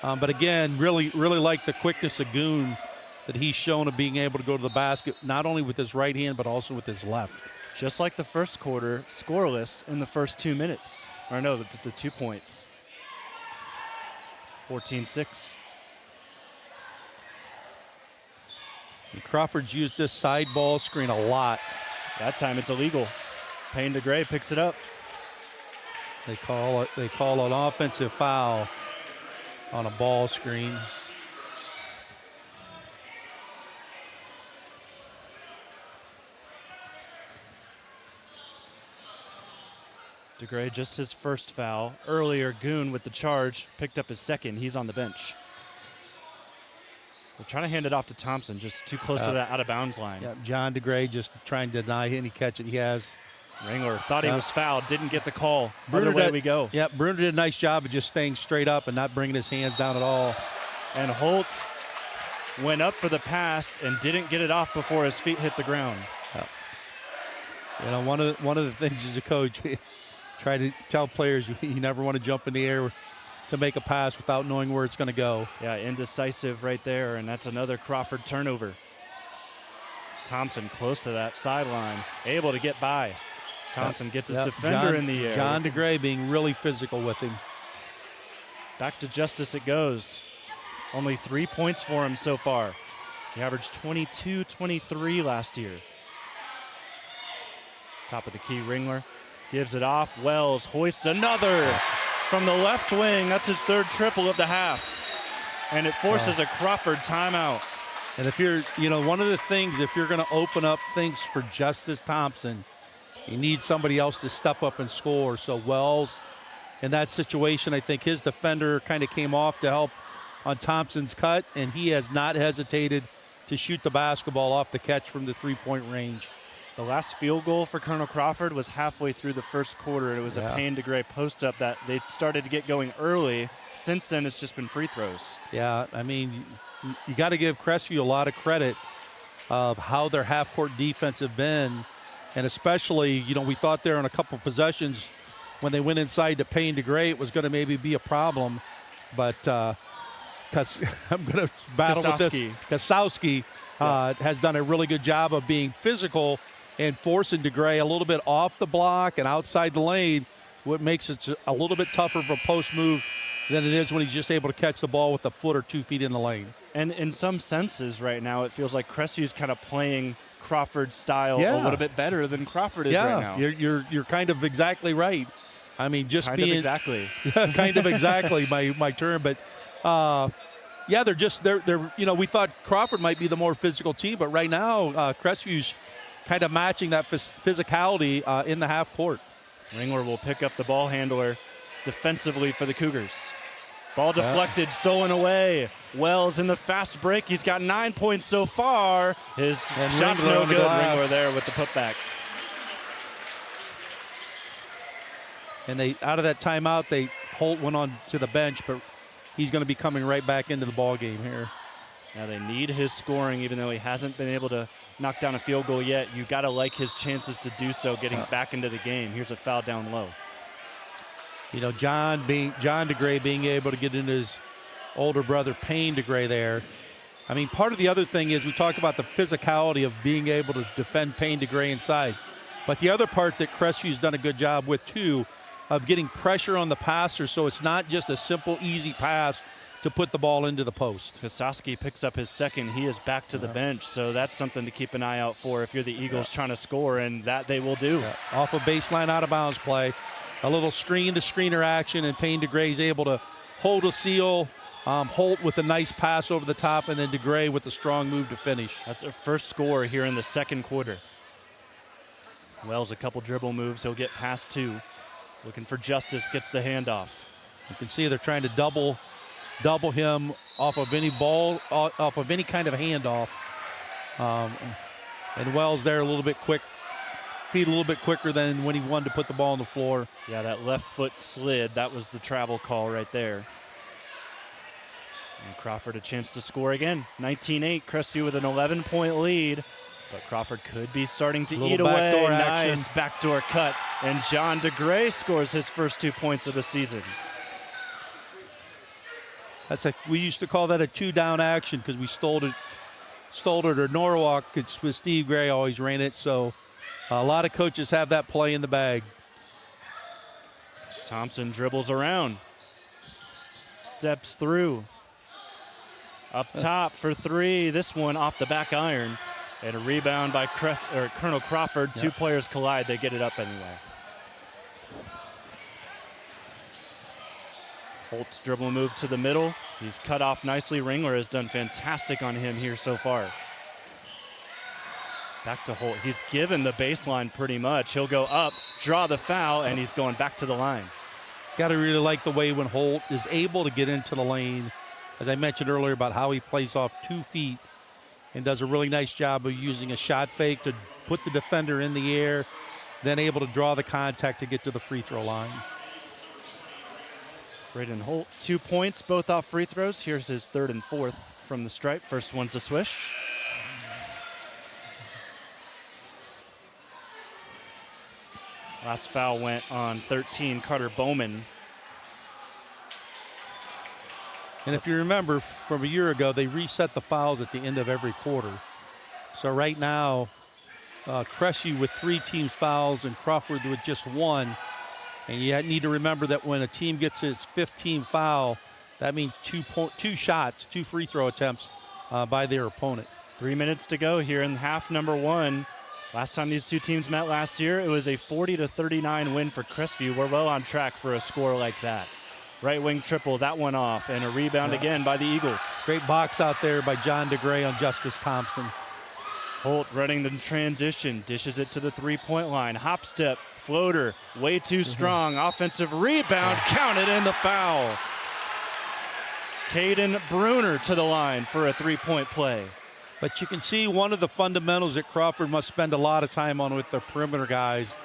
Speaker 8: But again, really like the quickness of Goon that he's shown of being able to go to the basket, not only with his right hand, but also with his left.
Speaker 4: Just like the first quarter, scoreless in the first 2 minutes. Or no, the 2 points. 14-6.
Speaker 8: Crawford's used this side ball screen a lot.
Speaker 4: That time it's illegal. Payne DeGray picks it up.
Speaker 8: They call an offensive foul on a ball screen.
Speaker 4: DeGray just his first foul. Earlier, Goon with the charge, picked up his second. He's on the bench. They're trying to hand it off to Thompson, just too close to that out-of-bounds line.
Speaker 8: Yeah, John DeGray just trying to deny any catch that he has.
Speaker 4: Ringler thought he was fouled, didn't get the call. Other way we go.
Speaker 8: Yeah, Bruner did a nice job of just staying straight up and not bringing his hands down at all.
Speaker 4: And Holt went up for the pass and didn't get it off before his feet hit the ground.
Speaker 8: You know, one of the things as a coach, try to tell players you never want to jump in the air to make a pass without knowing where it's going to go.
Speaker 4: Yeah, indecisive right there, and that's another Crawford turnover. Thompson close to that sideline, able to get by. Thompson gets his defender in the air.
Speaker 8: John DeGray being really physical with him.
Speaker 4: Back to Justice it goes. Only 3 points for him so far. He averaged 22-23 last year. Top of the key, Ringler gives it off. Wells hoists another from the left wing. That's his third triple of the half. And it forces a Crawford timeout.
Speaker 8: And if you're, one of the things, if you're going to open up things for Justice Thompson, you need somebody else to step up and score. So Wells, in that situation, I think his defender kind of came off to help on Thompson's cut, and he has not hesitated to shoot the basketball off the catch from the three-point range.
Speaker 4: The last field goal for Colonel Crawford was halfway through the first quarter. It was a Payne DeGray post-up that they started to get going early. Since then, it's just been free throws.
Speaker 8: Yeah, I mean, you got to give Crestview a lot of credit of how their half-court defense have been. And especially, we thought there on a couple possessions when they went inside to Payne DeGray, it was going to maybe be a problem. But because I'm going to battle with this. Kasowski has done a really good job of being physical and forcing DeGray a little bit off the block and outside the lane, what makes it a little bit tougher of a post move than it is when he's just able to catch the ball with a foot or 2 feet in the lane.
Speaker 4: And in some senses right now, it feels like Crestview's kind of playing Crawford style a little bit better than Crawford is right now.
Speaker 8: You're kind of exactly right. I mean, just
Speaker 4: kind
Speaker 8: being
Speaker 4: of exactly.
Speaker 8: kind of exactly my term, but yeah, they're we thought Crawford might be the more physical team, but right now Crestview's kind of matching that physicality in the half court.
Speaker 4: Ringler will pick up the ball handler defensively for the Cougars. Ball deflected, stolen away. Wells in the fast break. He's got 9 points so far. His shot's
Speaker 8: Ringler
Speaker 4: no
Speaker 8: on the
Speaker 4: good.
Speaker 8: glass.
Speaker 4: Ringler there with the putback.
Speaker 8: And they out of that timeout, Holt went on to the bench, but he's going to be coming right back into the ball game here.
Speaker 4: Now they need his scoring, even though he hasn't been able to knock down a field goal yet. You got to like his chances to do so, getting back into the game. Here's a foul down low.
Speaker 8: John DeGray being able to get into his older brother Payne DeGray there. I mean, part of the other thing is we talk about the physicality of being able to defend Payne DeGray inside. But the other part that Crestview's done a good job with, too, of getting pressure on the passer, so it's not just a simple, easy pass to put the ball into the post.
Speaker 4: Kososki picks up his second. He is back to the bench, so that's something to keep an eye out for if you're the Eagles trying to score, and that they will do.
Speaker 8: Off a baseline out-of-bounds play, a little screen-to-screener action, and Payne DeGray's able to hold a seal. Holt with a nice pass over the top, and then DeGray with a strong move to finish.
Speaker 4: That's their first score here in the second quarter. Wells, a couple dribble moves. He'll get past two. Looking for Justice, gets the handoff.
Speaker 8: You can see they're trying to double him off of any ball, off of any kind of handoff. And Wells there a little bit quick, feet a little bit quicker than when he wanted to put the ball on the floor.
Speaker 4: Yeah, that left foot slid. That was the travel call right there. And Crawford a chance to score again. 19-8, Crestview with an 11-point lead. But Crawford could be starting to eat away.
Speaker 8: Backdoor
Speaker 4: Nice
Speaker 8: action.
Speaker 4: backdoor cut. And John DeGray scores his first 2 points of the season.
Speaker 8: We used to call that a two-down action because we stole it, or Norwalk. It's with Steve Gray always ran it. So a lot of coaches have that play in the bag.
Speaker 4: Thompson dribbles around. Steps through. Up top for three. This one off the back iron. And a rebound by Colonel Crawford. Two players collide. They get it up anyway. Holt's dribble move to the middle. He's cut off nicely. Ringler has done fantastic on him here so far. Back to Holt. He's given the baseline pretty much. He'll go up, draw the foul, and he's going back to the line.
Speaker 8: Got to really like the way when Holt is able to get into the lane, as I mentioned earlier about how he plays off 2 feet and does a really nice job of using a shot fake to put the defender in the air, then able to draw the contact to get to the free throw line.
Speaker 4: Brayden Holt, 2 points, both off free throws. Here's his third and fourth from the stripe. First one's a swish. Last foul went on 13, Carter Bowman.
Speaker 8: And if you remember from a year ago, they reset the fouls at the end of every quarter. So right now, Crestview with 3 teams fouls and Crawford with just 1. And you need to remember that when a team gets its 15th foul, that means 2 shots, 2 free throw attempts by their opponent.
Speaker 4: 3 minutes to go here in half number one. Last time these two teams met last year, it was a 40-39 win for Crestview. We're well on track for a score like that. Right wing triple, that one off, and a rebound again by the Eagles.
Speaker 8: Great box out there by John DeGray on Justice Thompson.
Speaker 4: Holt running the transition, dishes it to the three-point line. Hop step, floater, way too strong. Offensive rebound, counted in the foul. Caden Bruner to the line for a three-point play.
Speaker 8: But you can see one of the fundamentals that Crawford must spend a lot of time on with their perimeter guys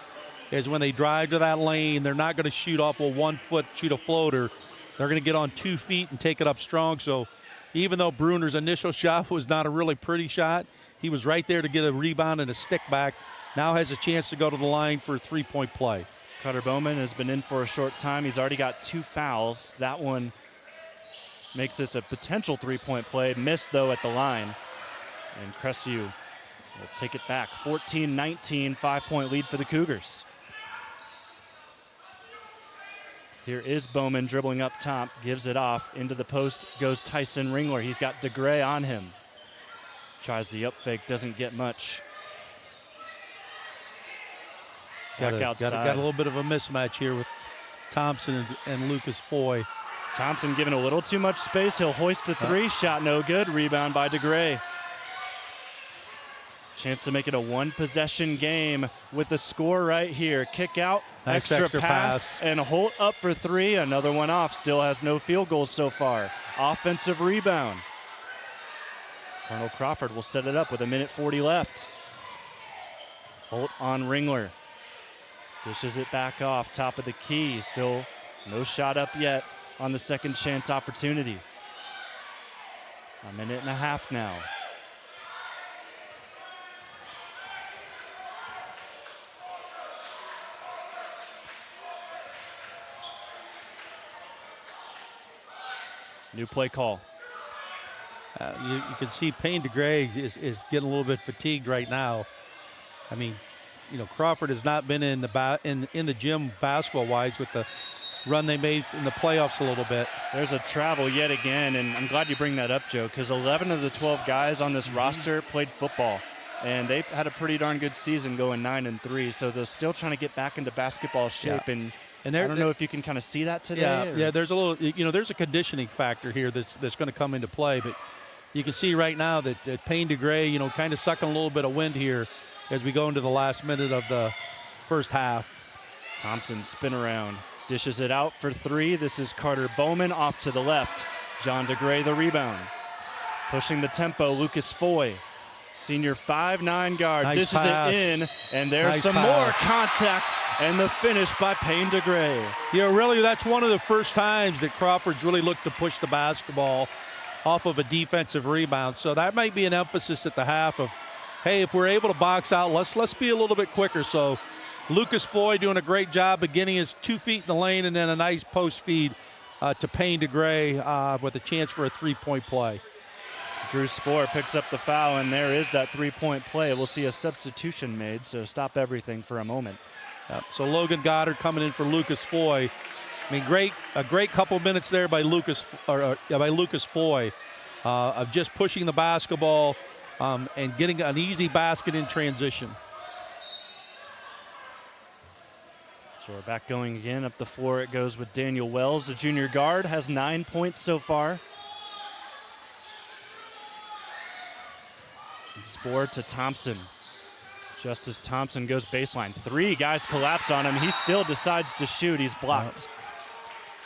Speaker 8: is when they drive to that lane, they're not going to shoot off a 1 foot, shoot a floater. They're going to get on 2 feet and take it up strong. So even though Bruner's initial shot was not a really pretty shot, he was right there to get a rebound and a stick back. Now has a chance to go to the line for a three-point play.
Speaker 4: Carter Bowman has been in for a short time. He's already got 2 fouls. That one makes this a potential three-point play. Missed, though, at the line. And Crestview will take it back. 14-19, 5-point lead for the Cougars. Here is Bowman dribbling up top, gives it off. Into the post goes Tyson Ringler. He's got DeGray on him. Tries the up fake, doesn't get much. Back outside.
Speaker 8: Got a little bit of a mismatch here with Thompson and Lucas Foy.
Speaker 4: Thompson given a little too much space. He'll hoist a three. Shot no good. Rebound by DeGray. Chance to make it a one-possession game with the score right here. Kick out,
Speaker 8: Nice
Speaker 4: extra pass, and Holt up for three. Another one off. Still has no field goals so far. Offensive rebound. Colonel Crawford will set it up with 1:40 left. Holt on Ringler. Dishes it back off, top of the key. Still no shot up yet on the second chance opportunity. 1.5 minutes now. New play call.
Speaker 8: You can see Payne DeGray is getting a little bit fatigued right now. I mean, you know, Crawford has not been in the gym basketball-wise with the run they made in the playoffs a little bit.
Speaker 4: There's a travel yet again, and I'm glad you bring that up, Joe, because 11 of the 12 guys on this roster played football, and they had a pretty darn good season going 9-3, so they're still trying to get back into basketball shape,
Speaker 8: Yeah.
Speaker 4: and I don't know if you can kind of see that today.
Speaker 8: Yeah, there's a little, you know, there's a conditioning factor here that's going to come into play, but you can see right now that Payne DeGray, you know, kind of sucking a little bit of wind here as we go into the last minute of the first half.
Speaker 4: Thompson spin around, dishes it out for three. This is Carter Bowman off to the left. John DeGray the rebound. Pushing the tempo, Lucas Foy. Senior 5'9" guard,
Speaker 8: Nice
Speaker 4: dishes
Speaker 8: pass.
Speaker 4: it in, and there's
Speaker 8: Nice
Speaker 4: some
Speaker 8: pass.
Speaker 4: more contact, and the finish by Payne DeGray.
Speaker 8: You know, really, that's one of the first times that Crawford's really looked to push the basketball off of a defensive rebound. So that might be an emphasis at the half of, hey, if we're able to box out, let's be a little bit quicker. So Lucas Foy doing a great job of getting his 2 feet in the lane, and then a nice post feed to Payne DeGray with a chance for a three-point play.
Speaker 4: Drew Spohr picks up the foul, and there is that three-point play. We'll see a substitution made, so stop everything for a moment.
Speaker 8: So Logan Goddard coming in for Lucas Foy. I mean, a great couple minutes there by Lucas Foy of just pushing the basketball and getting an easy basket in transition.
Speaker 4: So we're back going again. Up the floor it goes with Daniel Wells. The junior guard has 9 points so far. Spohr to Thompson. Just as Thompson goes baseline. Three guys collapse on him. He still decides to shoot. He's blocked.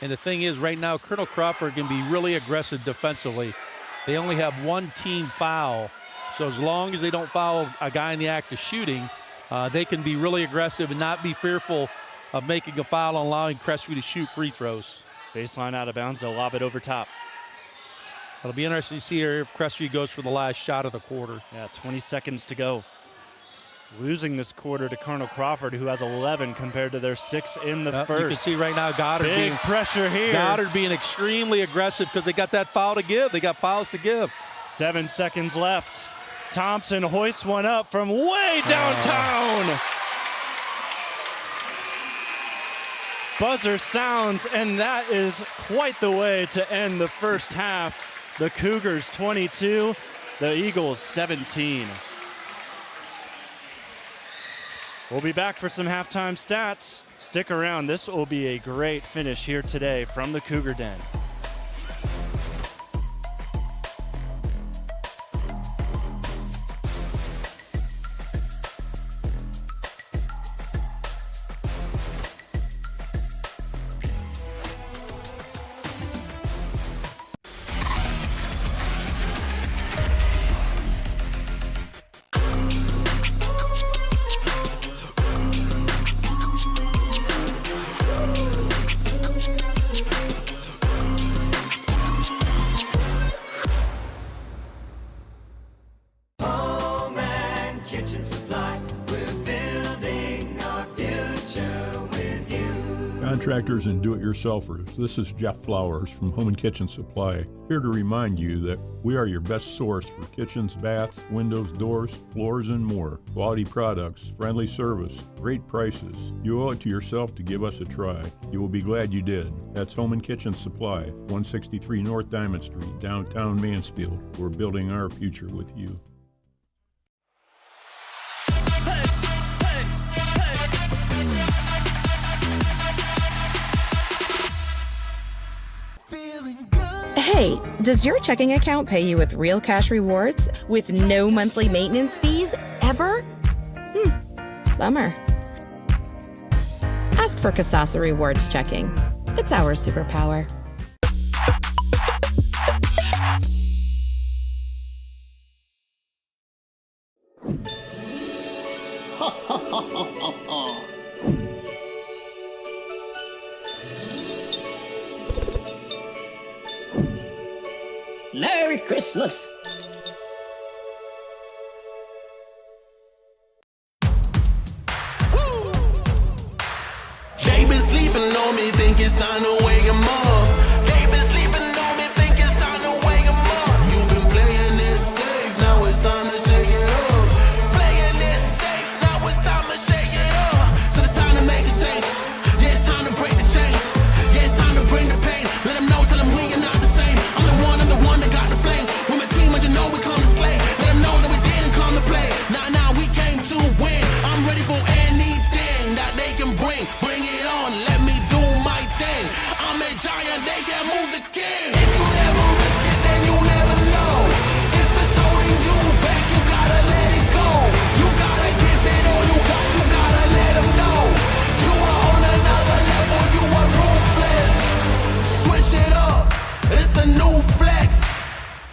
Speaker 8: And the thing is, right now, Colonel Crawford can be really aggressive defensively. They only have one team foul. So as long as they don't foul a guy in the act of shooting, they can be really aggressive and not be fearful of making a foul and allowing Crestview to shoot free throws.
Speaker 4: Baseline out of bounds. They'll lob it over top.
Speaker 8: It'll be interesting to see here if Crestview goes for the last shot of the quarter.
Speaker 4: Yeah, 20 seconds to go. Losing this quarter to Colonel Crawford, who has 11 compared to their 6 in the first.
Speaker 8: You can see right now Goddard
Speaker 4: Big pressure here.
Speaker 8: Goddard being extremely aggressive because they got that foul to give. They got fouls to give.
Speaker 4: 7 seconds left. Thompson hoists one up from way downtown. Buzzer sounds, and that is quite the way to end the first half. The Cougars 22, the Eagles 17. We'll be back for some halftime stats. Stick around. This will be a great finish here today from the Cougar Den.
Speaker 7: Home and kitchen supply. We're building our future with you.
Speaker 5: Contractors and do-it-yourselfers, this is Jeff Flowers from Home and Kitchen Supply, here to remind you that we are your best source for kitchens, baths, windows, doors, floors, and more. Quality products, friendly service, great prices. You owe it to yourself to give us a try. You will be glad you did. That's Home and Kitchen Supply, 163 North Diamond Street, downtown Mansfield. We're building our future with you.
Speaker 6: Hey, does your checking account pay you with real cash rewards with no monthly maintenance fees ever? Bummer. Ask for Kasasa Rewards Checking. It's our superpower.
Speaker 9: Merry Christmas.
Speaker 2: They been sleeping on me, think it's time to wake 'em up. They been sleeping on me, think it's time to wake 'em up. You've been playing it safe, now it's time to shake it up. Playing it safe, now it's time to shake it up. So it's time to make a change. Yeah, it's time to break the chains. Yeah, it's time to bring the pain. Let them know, tell them we are not the same. I'm the one that got the flames. With my team, but you know we come to slay. Let them know that we didn't come to play. Nah, we came to win. I'm ready for anything that they can bring. Bring it on, let me do my thing. I'm a giant, they can't move the king. If you never risk it, then you never know. If it's holding you back, you gotta let it go. You gotta give it all you got, you gotta let them know. You are on another level, you are ruthless. Switch it up, it's the new flex.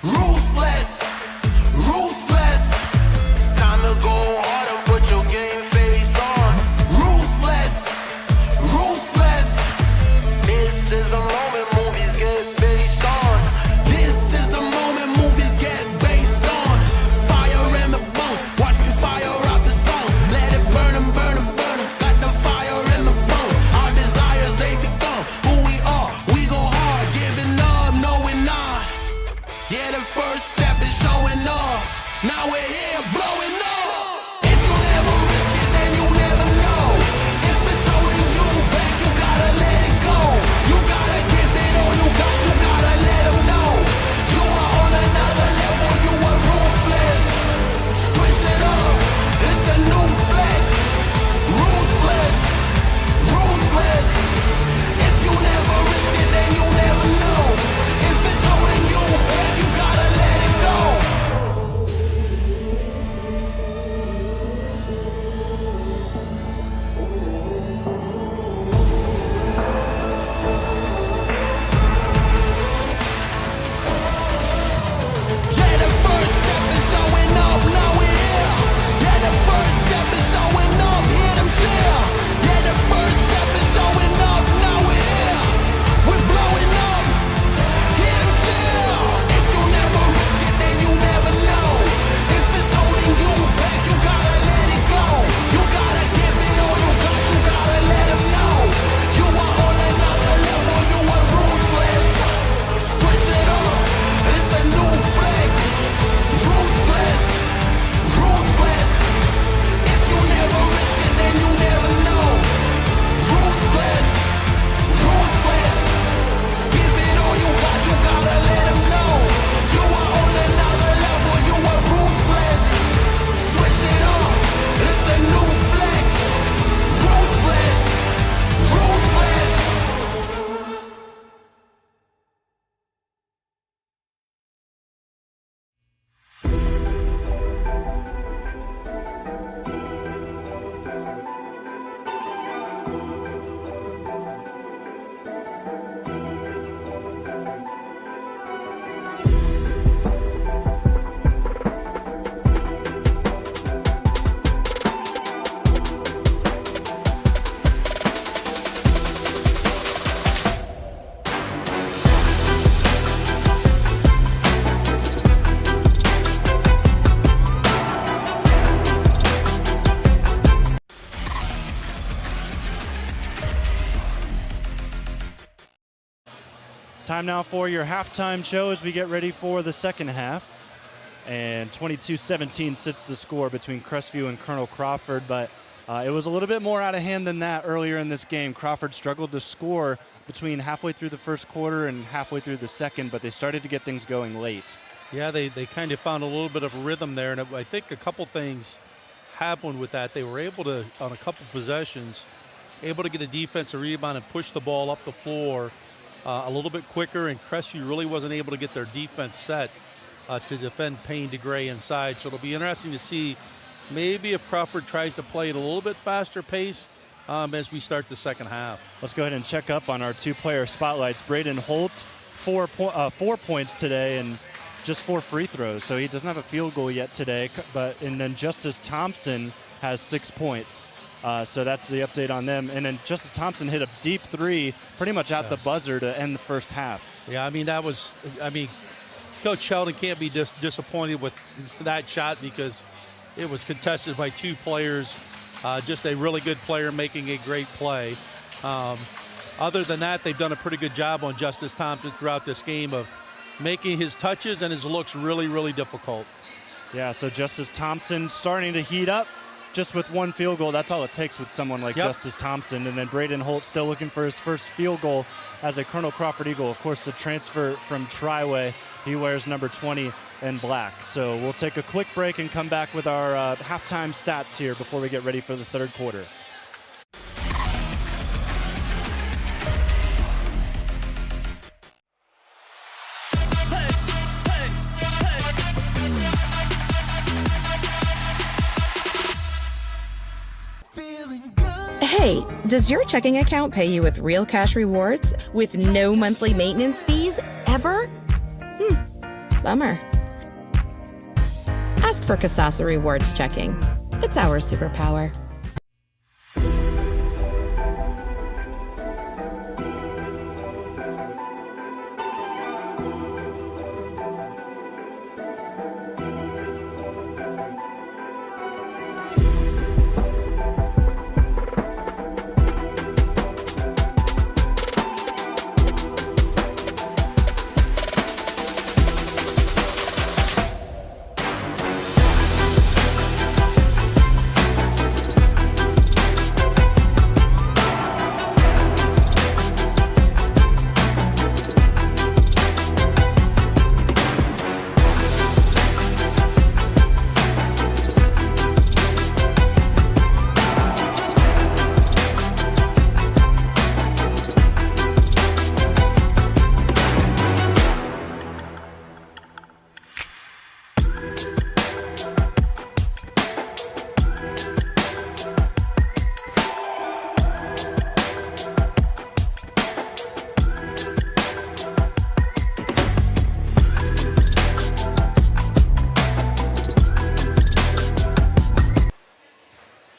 Speaker 2: Ruthless, ruthless. Time to go hard and put your game face on. Ruthless, ruthless. This is the moment movies get based on. This is the moment movies get based on. Fire in the bones, watch me fire up the songs. Let it burn 'em, burn 'em, burn 'em. Got the fire in the bones. Our desires, they become who we are. We go hard, giving up, no we're not. Yeah, the first step is showing up. Now we're here blowing up. If you never risk it, then you never know. If it's holding you back, you gotta let it go. You gotta give it all you got, you gotta let them know. You are on another level, you are ruthless. Switch it up, it's the new flex. Ruthless, ruthless. If you never risk it, then you never know. If it's holding you back, you gotta let it go. Yeah, the first step is showing up, now we're here. Yeah, the first step is showing up, hear them cheer. Yeah, the first step is showing up, now we're here. We're blowing up, hear them cheer. If you never risk it, then you never know. If it's holding you back, you gotta let it go. You gotta give it all you got, you gotta let them know. You are on another level, you are ruthless. Switch it up, it's the new flex. Ruthless, ruthless. If you never risk it, then you never know. Ruthless, ruthless. Give it all you got, you gotta let them know. You are on another level, you are ruthless. Switch it up, it's the new flex. Ruthless, ruthless.
Speaker 4: Time now for your halftime show as we get ready for the second half. And 22-17 sits the score between Crestview and Colonel Crawford, but it was a little bit more out of hand than that earlier in this game. Crawford struggled to score between halfway through the first quarter and halfway through the second, but they started to get things going late.
Speaker 8: Yeah, they kind of found a little bit of a rhythm there, and I think a couple things happened with that. They were able to, on a couple possessions, able to get a defensive rebound and push the ball up the floor a little bit quicker, and Crestview really wasn't able to get their defense set to defend Payne DeGray inside. So it'll be interesting to see maybe if Crawford tries to play at a little bit faster pace as we start the second half.
Speaker 4: Let's go ahead and check up on our two-player spotlights. Brayden Holt, 4 points today and just 4 free throws, so he doesn't have a field goal yet today. And then Justice Thompson has 6 points. So that's the update on them. And then Justice Thompson hit a deep 3 pretty much at the buzzer to end the first half.
Speaker 8: Yeah, I mean, Coach Sheldon can't be disappointed with that shot because it was contested by 2 players, just a really good player making a great play. Other than that, they've done a pretty good job on Justice Thompson throughout this game of making his touches and his looks really, really difficult.
Speaker 4: Yeah, so Justice Thompson starting to heat up. Just with 1 field goal, that's all it takes with someone like Justice Thompson. And then Brayden Holt still looking for his first field goal as a Colonel Crawford Eagle. Of course, the transfer from Triway, he wears number 20 in black. So we'll take a quick break and come back with our halftime stats here before we get ready for the third quarter.
Speaker 6: Hey, does your checking account pay you with real cash rewards with no monthly maintenance fees ever? Bummer. Ask for Kasasa Rewards Checking. It's our superpower.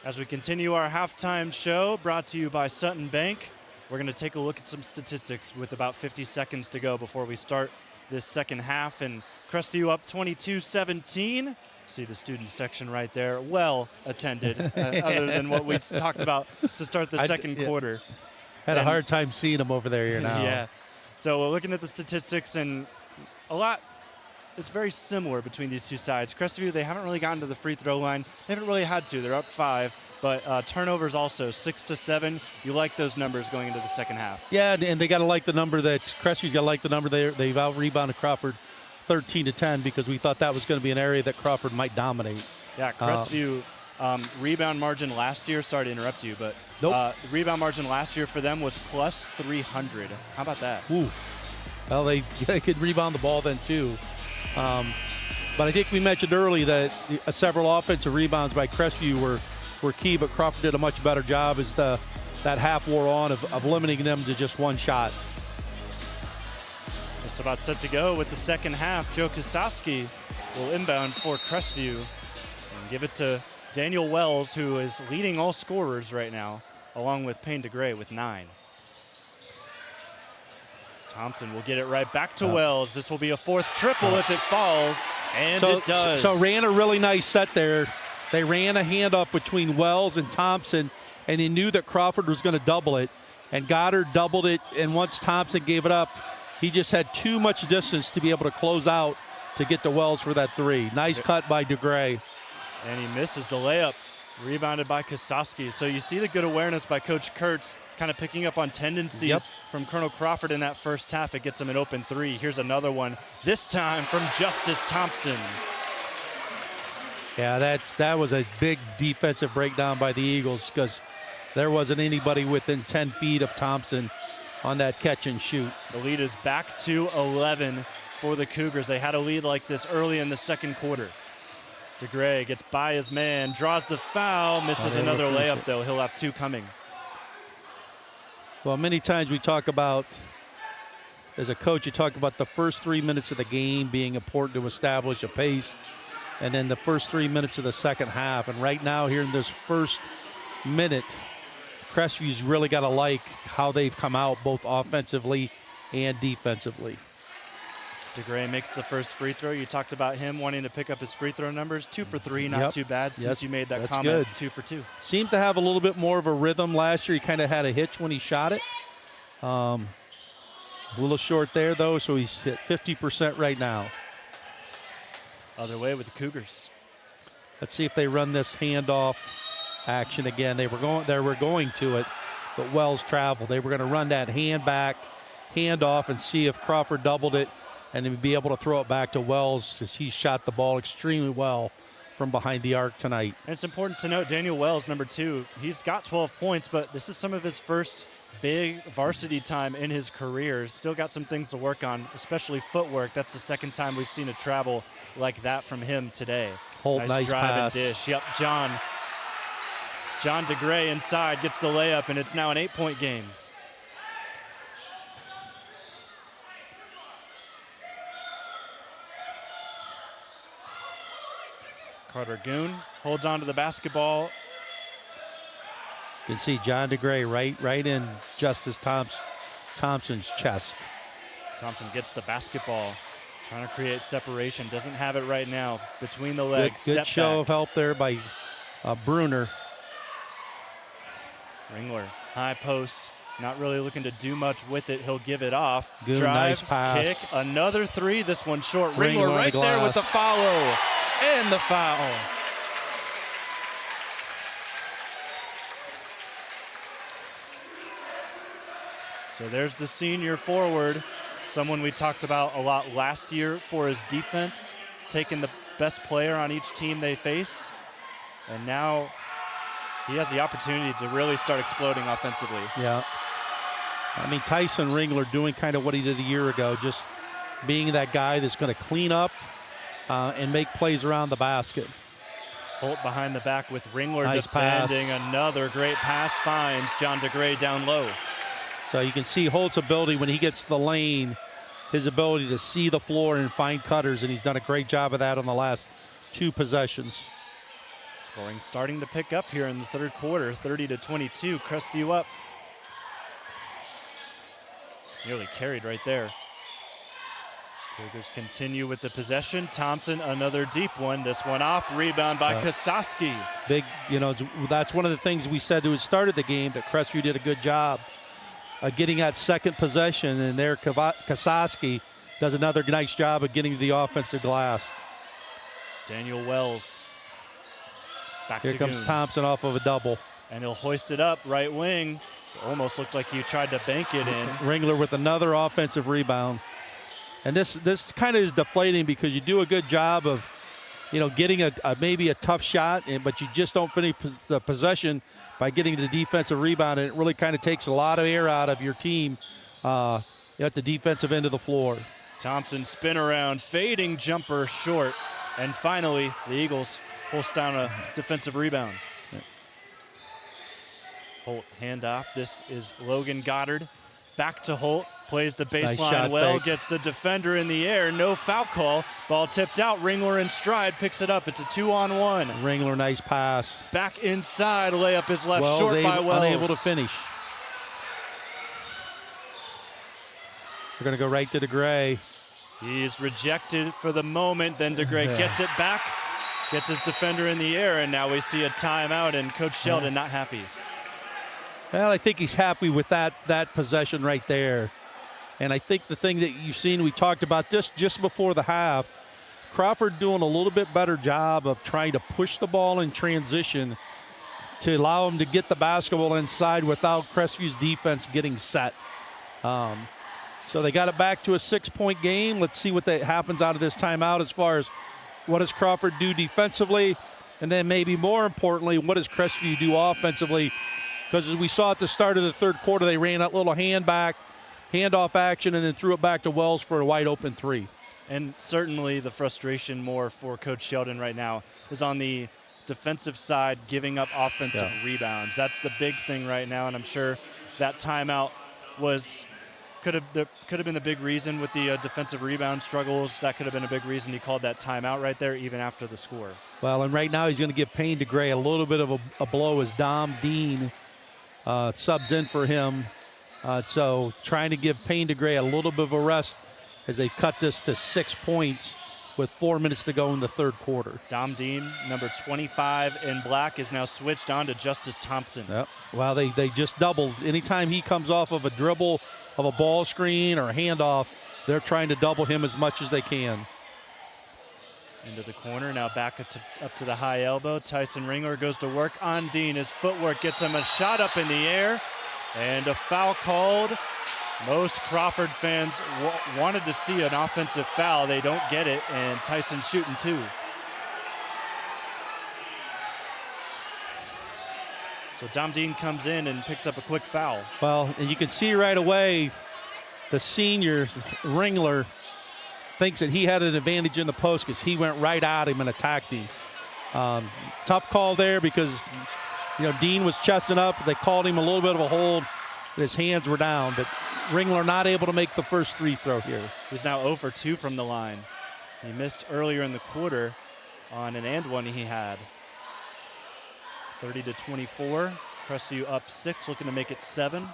Speaker 4: As we continue our halftime show, brought to you by Sutton Bank, we're going to take a look at some statistics with about 50 seconds to go before we start this second half. And Crestview up 22-17. See the student section right there. Well attended, other than what we talked about to start the second quarter.
Speaker 8: Had a hard time seeing them over there here now.
Speaker 4: Yeah. So we're looking at the statistics, and it's very similar between these two sides. Crestview, they haven't really gotten to the free throw line. They haven't really had to. They're up 5, but turnovers also 6 to 7. You like those numbers going into the second half.
Speaker 8: Yeah, and they got to like the number that Crestview's got to like the number they've out-rebounded Crawford 13-10 because we thought that was going to be an area that Crawford might dominate.
Speaker 4: Yeah, Crestview rebound margin last year, sorry to interrupt you, but rebound margin last year for them was plus 300. How about that?
Speaker 8: Ooh. Well, they could rebound the ball then too. But I think we mentioned early that several offensive rebounds by Crestview were key, but Crawford did a much better job as that half wore on of limiting them to just 1 shot.
Speaker 4: Just about set to go with the second half. Joe Kosowski will inbound for Crestview and give it to Daniel Wells, who is leading all scorers right now, along with Payne DeGray with 9. Thompson will get it right back to Wells. This will be a 4th triple if it falls, and it does.
Speaker 8: So ran a really nice set there. They ran a handoff between Wells and Thompson, and they knew that Crawford was going to double it, and Goddard doubled it, and once Thompson gave it up, he just had too much distance to be able to close out to get to Wells for that 3. Nice cut by DeGray.
Speaker 4: And he misses the layup, rebounded by Kosowski. So you see the good awareness by Coach Kurtz, kind of picking up on tendencies from Colonel Crawford in that first half. It gets him an open 3. Here's another one, this time from Justice Thompson.
Speaker 8: Yeah, that was a big defensive breakdown by the Eagles because there wasn't anybody within 10 feet of Thompson. on that catch and shoot.
Speaker 4: The lead is back to 11 for the Cougars. They had a lead like this early in the second quarter. DeGray gets by his man, draws the foul, misses another layup, though. He'll have 2 coming.
Speaker 8: Well, many times we talk about, as a coach, you talk about the first 3 minutes of the game being important to establish a pace, and then the first 3 minutes of the second half. And right now, here in this first minute, Crestview's really got to like how they've come out both offensively and defensively.
Speaker 4: DeGray makes the first free throw. You talked about him wanting to pick up his free throw numbers. 2 for 3, not too bad since you made that comment. Good. 2 for 2.
Speaker 8: Seems to have a little bit more of a rhythm last year. He kind of had a hitch when he shot it. A little short there, though, so he's hit 50% right now.
Speaker 4: Other way with the Cougars.
Speaker 8: Let's see if they run this handoff action again. They were going to it, but Wells traveled. They were going to run that handoff and see if Crawford doubled it, and then be able to throw it back to Wells as he shot the ball extremely well from behind the arc tonight.
Speaker 4: And it's important to note, Daniel Wells, number 2, he's got 12 points, but this is some of his first big varsity time in his career. Still got some things to work on, especially footwork. That's the second time we've seen a travel like that from him today.
Speaker 8: Holt, nice
Speaker 4: drive
Speaker 8: pass.
Speaker 4: And dish. Yep, John DeGray inside gets the layup, and it's now an 8-point game. Carter Goon holds on to the basketball.
Speaker 8: You can see John DeGray right in Justice Thompson's chest.
Speaker 4: Thompson gets the basketball, trying to create separation. Doesn't have it right now. Between the legs.
Speaker 8: Good show of help there by Bruner.
Speaker 4: Ringler, high post. Not really looking to do much with it. He'll give it off.
Speaker 8: Good,
Speaker 4: drive,
Speaker 8: nice pass.
Speaker 4: kick, another 3. This one short.
Speaker 8: Ringler
Speaker 4: right
Speaker 8: the
Speaker 4: there with the follow. And the foul. So there's the senior forward, someone we talked about a lot last year for his defense, taking the best player on each team they faced. And now he has the opportunity to really start exploding offensively.
Speaker 8: Yeah. I mean, Tyson Ringler doing kind of what he did a year ago, just being that guy that's going to clean up and make plays around the basket.
Speaker 4: Holt behind the back with Ringler
Speaker 8: nice
Speaker 4: defending.
Speaker 8: Pass.
Speaker 4: Another great pass finds John DeGray down low.
Speaker 8: So you can see Holt's ability when he gets to the lane, his ability to see the floor and find cutters, and he's done a great job of that on the last 2 possessions.
Speaker 4: Scoring starting to pick up here in the third quarter, 30-22. Crestview up. Nearly carried right there. Cougars continue with the possession. Thompson, another deep one. This one off. Rebound by Kosaski.
Speaker 8: Big, that's one of the things we said to start of the game, that Crestview did a good job getting that second possession, and there Kosaski does another nice job of getting to the offensive glass.
Speaker 4: Daniel Wells. Back
Speaker 8: Here
Speaker 4: to
Speaker 8: comes
Speaker 4: Goon.
Speaker 8: Thompson off of a double.
Speaker 4: And he'll hoist it up, right wing. Almost looked like he tried to bank it in.
Speaker 8: Ringler with another offensive rebound. And this kind of is deflating, because you do a good job of, getting maybe a tough shot, but you just don't finish the possession by getting the defensive rebound, and it really kind of takes a lot of air out of your team at the defensive end of the floor.
Speaker 4: Thompson spin around, fading jumper short, and finally the Eagles hoist down a defensive rebound. Holt handoff. This is Logan Goddard. Back to Holt. Plays the baseline well,
Speaker 8: fake.
Speaker 4: Gets the defender in the air, no foul call. Ball tipped out, Ringler in stride, picks it up. It's a 2-on-1.
Speaker 8: Ringler, nice pass.
Speaker 4: Back inside, layup is left
Speaker 8: Wells
Speaker 4: short by Wells.
Speaker 8: Unable to finish. We're going to go right to DeGray.
Speaker 4: He's rejected for the moment, then DeGray gets it back, gets his defender in the air, and now we see a timeout, and Coach Sheldon not happy.
Speaker 8: Well, I think he's happy with that possession right there. And I think the thing that you've seen, we talked about this just before the half, Crawford doing a little bit better job of trying to push the ball in transition to allow him to get the basketball inside without Crestview's defense getting set. So they got it back to a 6-point game. Let's see what happens out of this timeout as far as what does Crawford do defensively, and then maybe more importantly, what does Crestview do offensively? Because as we saw at the start of the third quarter, they ran that little hand back handoff action and then threw it back to Wells for a wide open three.
Speaker 4: And certainly the frustration more for Coach Sheldon right now is on the defensive side, giving up offensive rebounds. That's the big thing right now, and I'm sure that timeout could have been the big reason with the defensive rebound struggles. That could have been a big reason he called that timeout right there, even after the score.
Speaker 8: Well, and right now he's going to give Payne DeGray a little bit of a blow as Dom Dean subs in for him. So trying to give Payne DeGray a little bit of a rest as they cut this to 6 points with 4 minutes to go in the third quarter.
Speaker 4: Dom Dean, number 25 in black, is now switched on to Justice Thompson.
Speaker 8: Yep. Well, they just doubled. Anytime he comes off of a dribble of a ball screen or a handoff, they're trying to double him as much as they can.
Speaker 4: Into the corner, now back up to the high elbow. Tyson Ringler goes to work on Dean. His footwork gets him a shot up in the air, and a foul called. Most Crawford fans wanted to see an offensive foul. They don't get it, and Tyson's shooting two. So Dom Dean comes in and picks up a quick foul.
Speaker 8: Well, and you can see right away the senior, Ringler, thinks that he had an advantage in the post because he went right at him and attacked him. Tough call there because, Dean was chesting up. They called him a little bit of a hold. His hands were down, but Ringler not able to make the first free throw here.
Speaker 4: He's now 0 for 2 from the line. He missed earlier in the quarter on an and one he had. 30-24. Crestview up 6, looking to make it 7.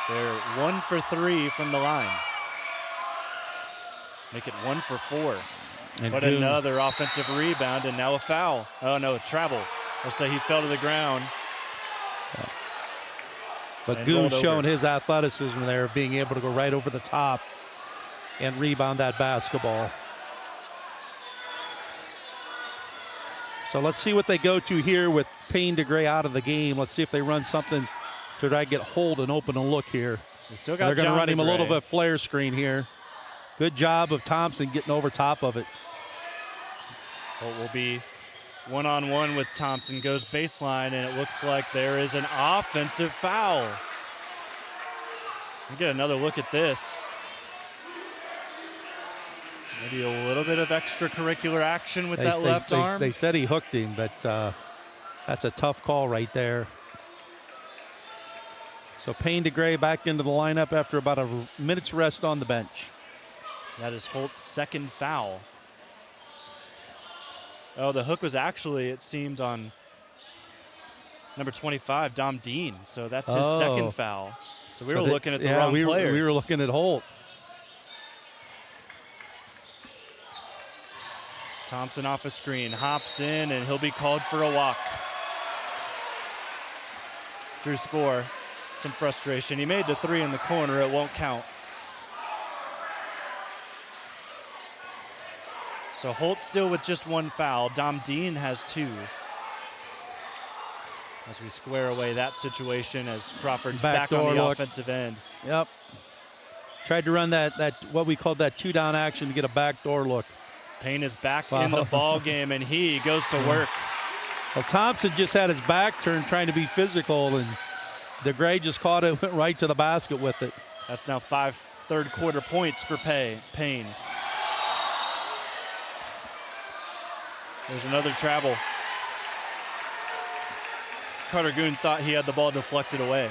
Speaker 4: They're 1 for 3 from the line. Make it 1 for 4.
Speaker 8: And
Speaker 4: but another offensive rebound, and now a foul. Oh, no, travel. I'll say he fell to the ground.
Speaker 8: But Goon's showing his athleticism there, being able to go right over the top and rebound that basketball. So let's see what they go to here with Payne DeGray out of the game. Let's see if they run something to try to get Holt and open a look here.
Speaker 4: Still got
Speaker 8: They're going to run him a little
Speaker 4: DeGray.
Speaker 8: bit flare screen here. Good job of Thompson getting over top of it.
Speaker 4: Holt will be one-on-one with Thompson, goes baseline, and it looks like there is an offensive foul. We get another look at this. Maybe a little bit of extracurricular action with that left arm.
Speaker 8: They said he hooked him, but that's a tough call right there. So Payne DeGray back into the lineup after about a minute's rest on the bench.
Speaker 4: That is Holt's second foul. Oh, the hook was actually, it seemed, on number 25, Dom Dean. So that's his second foul. So we were looking at the wrong player.
Speaker 8: We were looking at Holt.
Speaker 4: Thompson off a screen, hops in, and he'll be called for a walk. Drew Spoor, some frustration. He made the 3 in the corner. It won't count. So Holt still with just 1 foul. Dom Dean has 2. As we square away that situation as Crawford's back on the offensive end.
Speaker 8: Yep. Tried to run that what we called that 2-down action to get a backdoor look.
Speaker 4: Payne is back in the ball game, and he goes to work.
Speaker 8: Well, Thompson just had his back turned trying to be physical, and DeGray just caught it, went right to the basket with it.
Speaker 4: That's now 5 third-quarter points for Payne. There's another travel. Carter Goon thought he had the ball deflected away.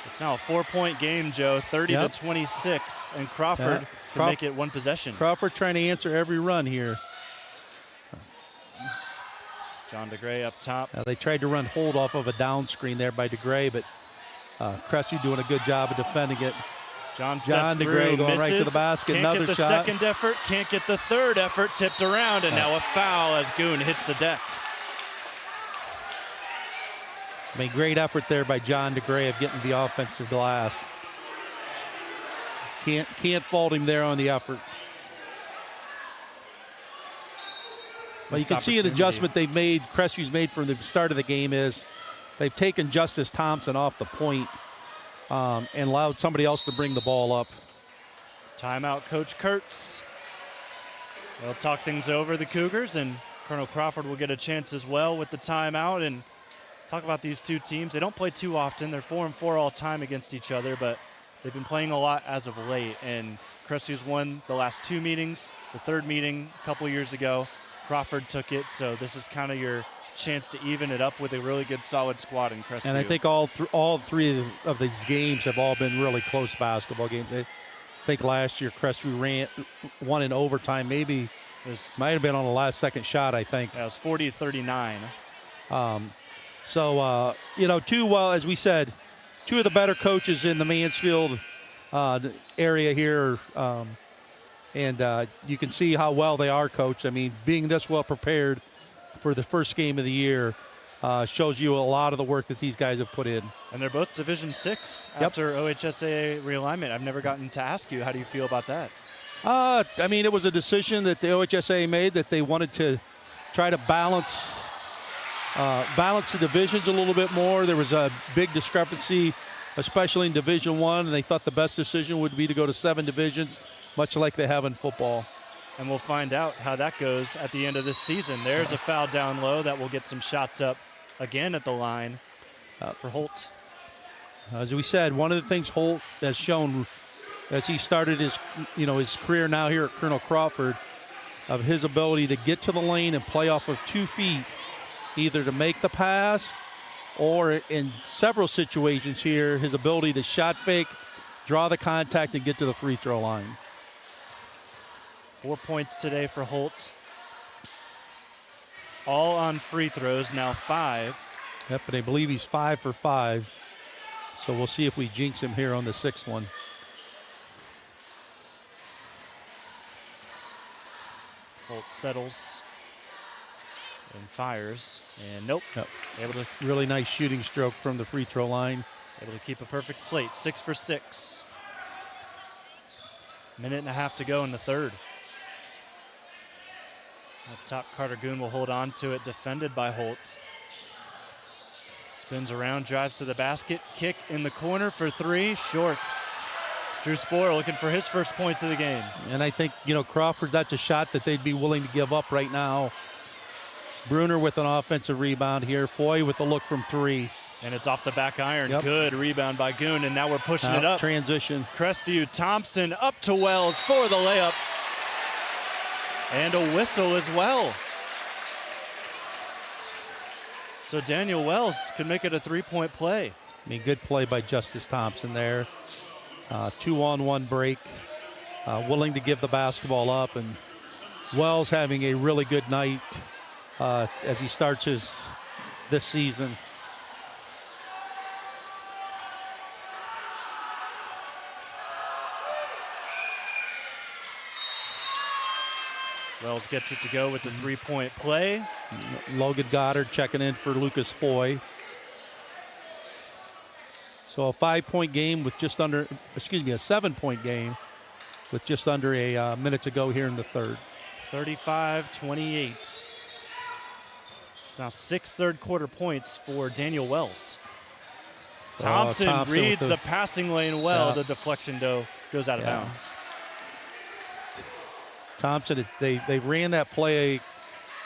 Speaker 4: It's now a 4-point game, Joe, 30-26, and Crawford can make it 1 possession.
Speaker 8: Crawford trying to answer every run here.
Speaker 4: John DeGray up top.
Speaker 8: They tried to run Holt off of a down screen there by DeGray, but Crestview doing a good job of defending it.
Speaker 4: John steps
Speaker 8: DeGray
Speaker 4: through,
Speaker 8: going
Speaker 4: misses,
Speaker 8: right to the basket.
Speaker 4: Can't
Speaker 8: Another
Speaker 4: get the
Speaker 8: shot.
Speaker 4: second effort, can't get the third effort, tipped around, and now a foul as Goon hits the deck.
Speaker 8: I mean, great effort there by John DeGray of getting the offensive glass. Can't fault him there on the effort. Well, you can see an adjustment they've made, Crestview's made from the start of the game is they've taken Justice Thompson off the point and allowed somebody else to bring the ball up.
Speaker 4: Timeout, Coach Kurtz. They'll talk things over, the Cougars, and Colonel Crawford will get a chance as well with the timeout, and talk about these two teams. They don't play too often. They're 4-4 all time against each other, but they've been playing a lot as of late. And Crestview's won the last 2 meetings. The third meeting a couple years ago, Crawford took it. So this is kind of your chance to even it up with a really good, solid squad in Crestview.
Speaker 8: And I think all three of these games have all been really close basketball games. I think last year Crestview won in overtime. Maybe might have been on the last second shot, I think.
Speaker 4: Yeah, it was 40-39.
Speaker 8: As we said, 2 of the better coaches in the Mansfield area here. And you can see how well they are coached. I mean, being this well prepared for the first game of the year shows you a lot of the work that these guys have put in.
Speaker 4: And they're both Division 6 after OHSAA realignment. I've never gotten to ask you, how do you feel about that?
Speaker 8: It was a decision that the OHSAA made that they wanted to try to balance the divisions a little bit more. There was a big discrepancy, especially in Division 1, and they thought the best decision would be to go to 7 divisions, much like they have in football.
Speaker 4: And we'll find out how that goes at the end of this season. There's a foul down low that will get some shots up again at the line for Holt.
Speaker 8: As we said, one of the things Holt has shown as he started his career now here at Colonel Crawford, of his ability to get to the lane and play off of 2 feet, either to make the pass or in several situations here, his ability to shot fake, draw the contact, and get to the free throw line.
Speaker 4: 4 points today for Holt. All on free throws, now 5.
Speaker 8: Yep, but I believe he's 5 for 5. So we'll see if we jinx him here on the 6th one.
Speaker 4: Holt settles and fires, and nope.
Speaker 8: Able to really nice shooting stroke from the free throw line.
Speaker 4: Able to keep a perfect slate, 6 for 6. Minute and a half to go in the third. Up top, Carter Goon will hold on to it, defended by Holt. Spins around, drives to the basket, kick in the corner for 3, short. Drew Sporer looking for his first points of the game.
Speaker 8: And I think, Crawford, that's a shot that they'd be willing to give up right now. Bruner with an offensive rebound here. Foy with the look from 3.
Speaker 4: And it's off the back iron.
Speaker 8: Yep.
Speaker 4: Good rebound by Goon, and now we're pushing it up.
Speaker 8: Transition.
Speaker 4: Crestview, Thompson up to Wells for the layup. And a whistle as well. So Daniel Wells could make it a 3-point play.
Speaker 8: Good play by Justice Thompson there. 2-on-1 break. Willing to give the basketball up. And Wells having a really good night as he starts this season.
Speaker 4: Wells gets it to go with the 3-point play.
Speaker 8: Logan Goddard checking in for Lucas Foy. So a 5-point game with just under, a 7-point game with just under a minute to go here in the third.
Speaker 4: 35-28. It's now 6 third-quarter points for Daniel Wells. Thompson reads the passing lane well. The deflection, though, goes out of bounds.
Speaker 8: Thompson, they ran that play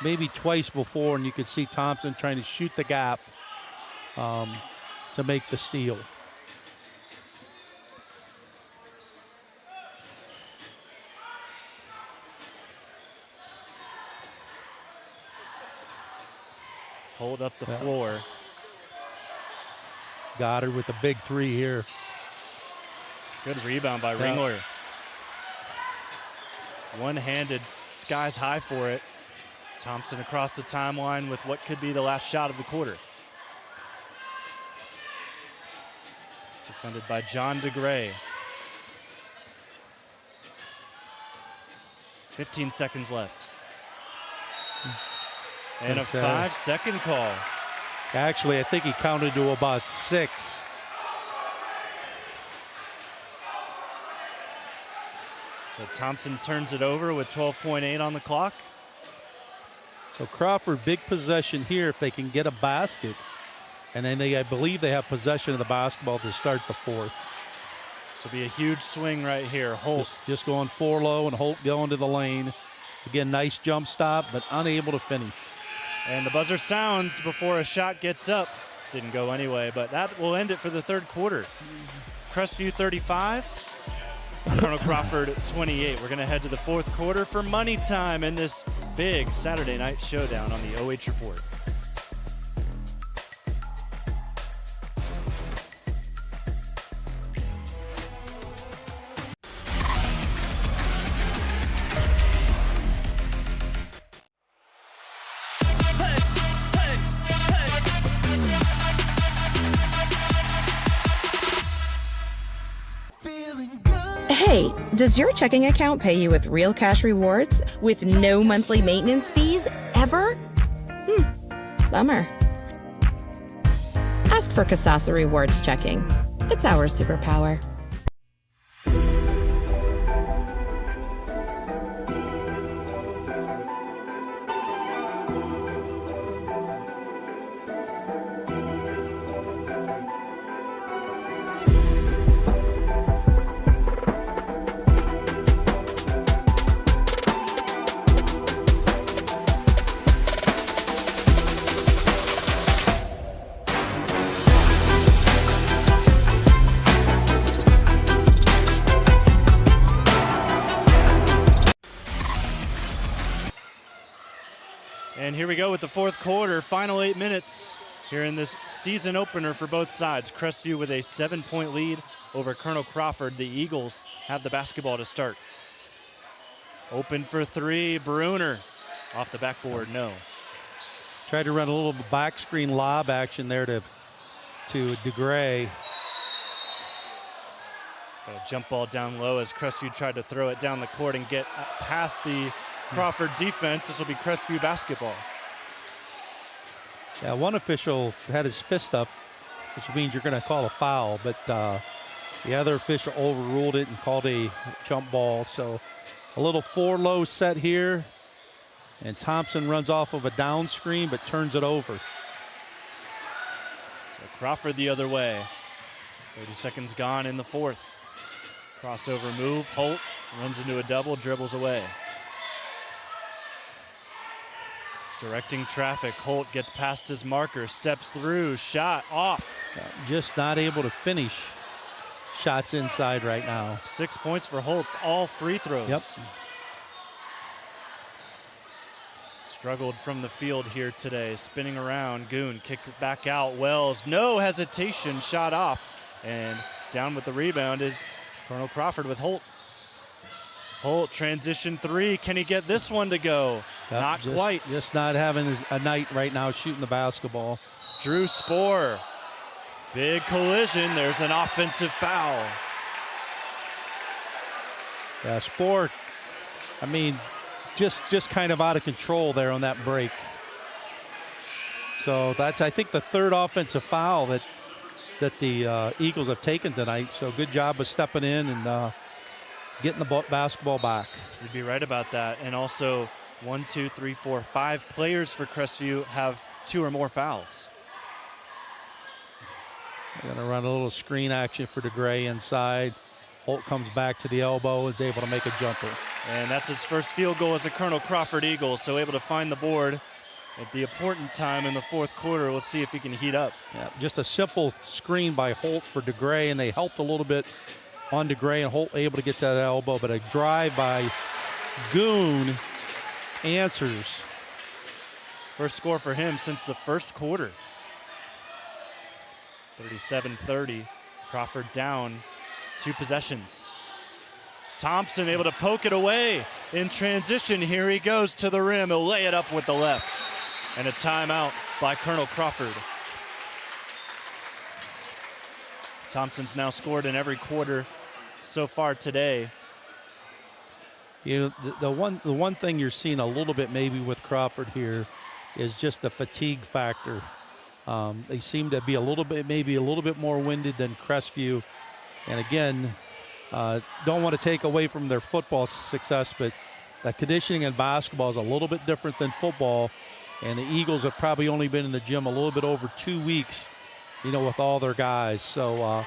Speaker 8: maybe twice before, and you could see Thompson trying to shoot the gap to make the steal.
Speaker 4: Hold up the floor.
Speaker 8: Goddard with a big 3 here.
Speaker 4: Good rebound by Ringler. One-handed, skies high for it. Thompson across the timeline with what could be the last shot of the quarter. Defended by John DeGray. 15 seconds left. And a 5-second call.
Speaker 8: Actually, I think he counted to about 6.
Speaker 4: So Thompson turns it over with 12.8 on the clock.
Speaker 8: So Crawford, big possession here if they can get a basket. And then I believe they have possession of the basketball to start the fourth.
Speaker 4: This will be a huge swing right here. Holt
Speaker 8: just going 4 low and Holt going to the lane. Again, nice jump stop, but unable to finish.
Speaker 4: And the buzzer sounds before a shot gets up. Didn't go anyway, but that will end it for the third quarter. Crestview 35, Colonel Crawford 28. We're going to head to the fourth quarter for money time in this big Saturday night showdown on the OH Report.
Speaker 6: Hey, does your checking account pay you with real cash rewards with no monthly maintenance fees ever? Bummer. Ask for Kasasa Rewards Checking. It's our superpower.
Speaker 4: And here we go with the fourth quarter, final 8 minutes here in this season opener for both sides. Crestview with a 7-point lead over Colonel Crawford. The Eagles have the basketball to start. Open for three, Bruner. Off the backboard, no.
Speaker 8: Tried to run a little back screen lob action there to DeGray.
Speaker 4: Got a jump ball down low as Crestview tried to throw it down the court and get past the Crawford defense. This will be Crestview basketball.
Speaker 8: Yeah, one official had his fist up, which means you're going to call a foul, but the other official overruled it and called a jump ball. So a little 4-low set here, and Thompson runs off of a down screen but turns it over.
Speaker 4: So Crawford the other way. 30 seconds gone in the fourth. Crossover move, Holt runs into a double, dribbles away. Directing traffic, Holt gets past his marker, steps through, shot off.
Speaker 8: Just not able to finish shots inside right now.
Speaker 4: 6 points for Holtz, all free throws.
Speaker 8: Yep.
Speaker 4: Struggled from the field here today, spinning around. Goon kicks it back out. Wells, no hesitation, shot off. And down with the rebound is Colonel Crawford with Holt. Holt, transition three. Can he get this one to go?
Speaker 8: Yep,
Speaker 4: Not quite.
Speaker 8: Just not having a night right now shooting the basketball.
Speaker 4: Drew Spoor. Big collision. There's an offensive foul.
Speaker 8: Yeah, Spoor, I mean, just kind of out of control there on that break. So that's, I think, the third offensive foul that the Eagles have taken tonight. So good job of stepping in and getting the basketball back.
Speaker 4: You'd be right about that. And also 1, 2, 3, 4, 5 players for Crestview have 2 or more fouls.
Speaker 8: They're going to run a little screen action for DeGray inside. Holt comes back to the elbow and is able to make a jumper.
Speaker 4: And that's his first field goal as a Colonel Crawford Eagle, so able to find the board at the important time in the fourth quarter. We'll see if he can heat up.
Speaker 8: Yeah, just a simple screen by Holt for DeGray, and they helped a little bit on DeGray, and Holt able to get to that elbow, but a drive by Goon answers.
Speaker 4: First score for him since the first quarter. 37-30, Crawford down 2 possessions. Thompson able to poke it away in transition. Here he goes to the rim. He'll lay it up with the left. And a timeout by Colonel Crawford. Thompson's now scored in every quarter so far today.
Speaker 8: You know, the one thing you're seeing a little bit maybe with Crawford here is just the fatigue factor. They seem to be maybe a little bit more winded than Crestview. And again, don't want to take away from their football success, but the conditioning in basketball is a little bit different than football. And the Eagles have probably only been in the gym a little bit over 2 weeks, you know, with all their guys. So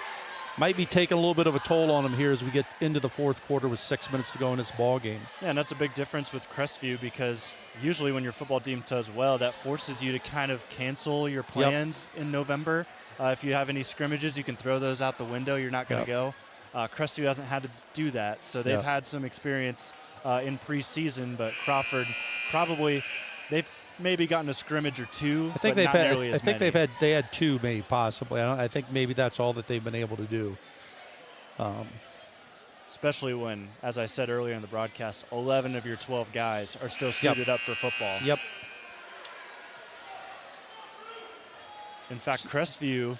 Speaker 8: might be taking a little bit of a toll on him here as we get into the fourth quarter with 6 minutes to go in this ball game.
Speaker 4: Yeah, and that's a big difference with Crestview because usually when your football team does well, that forces you to kind of cancel your plans in November. If you have any scrimmages, you can throw those out the window. You're not going to go. Crestview hasn't had to do that, so they've had some experience in preseason, but Crawford they've maybe gotten a scrimmage or two.
Speaker 8: I think
Speaker 4: but not nearly as many.
Speaker 8: they had two, maybe possibly. I think maybe that's all that they've been able to do.
Speaker 4: Especially when, as I said earlier in the broadcast, 11 of your 12 guys are still suited up for football.
Speaker 8: Yep.
Speaker 4: In fact, Crestview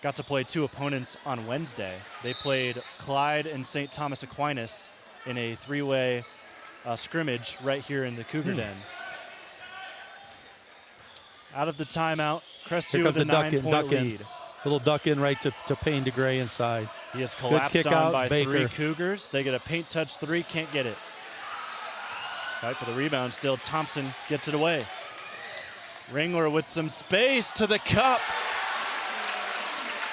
Speaker 4: got to play two opponents on Wednesday. They played Clyde and St. Thomas Aquinas in a three-way scrimmage right here in the Cougar Den. Out of the timeout, Crestview with a 9-point lead.
Speaker 8: Little duck in right to Payne DeGray inside.
Speaker 4: He is collapsed
Speaker 8: kick
Speaker 4: on
Speaker 8: out,
Speaker 4: by
Speaker 8: Baker.
Speaker 4: 3 Cougars. They get a paint touch 3, can't get it. Fight for the rebound still. Thompson gets it away. Ringler with some space to the cup.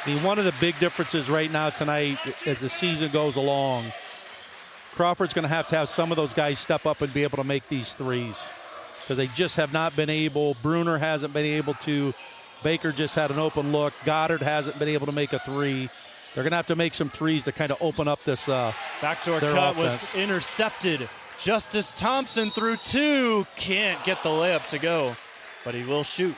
Speaker 8: I mean, one of the big differences right now tonight as the season goes along, Crawford's going to have some of those guys step up and be able to make these threes because they just have not been able. Bruner hasn't been able to. Baker just had an open look. Goddard hasn't been able to make a three. They're going to have to make some threes to kind of open up this
Speaker 4: backdoor cut was intercepted. Justice Thompson through 2. Can't get the layup to go, but he will shoot.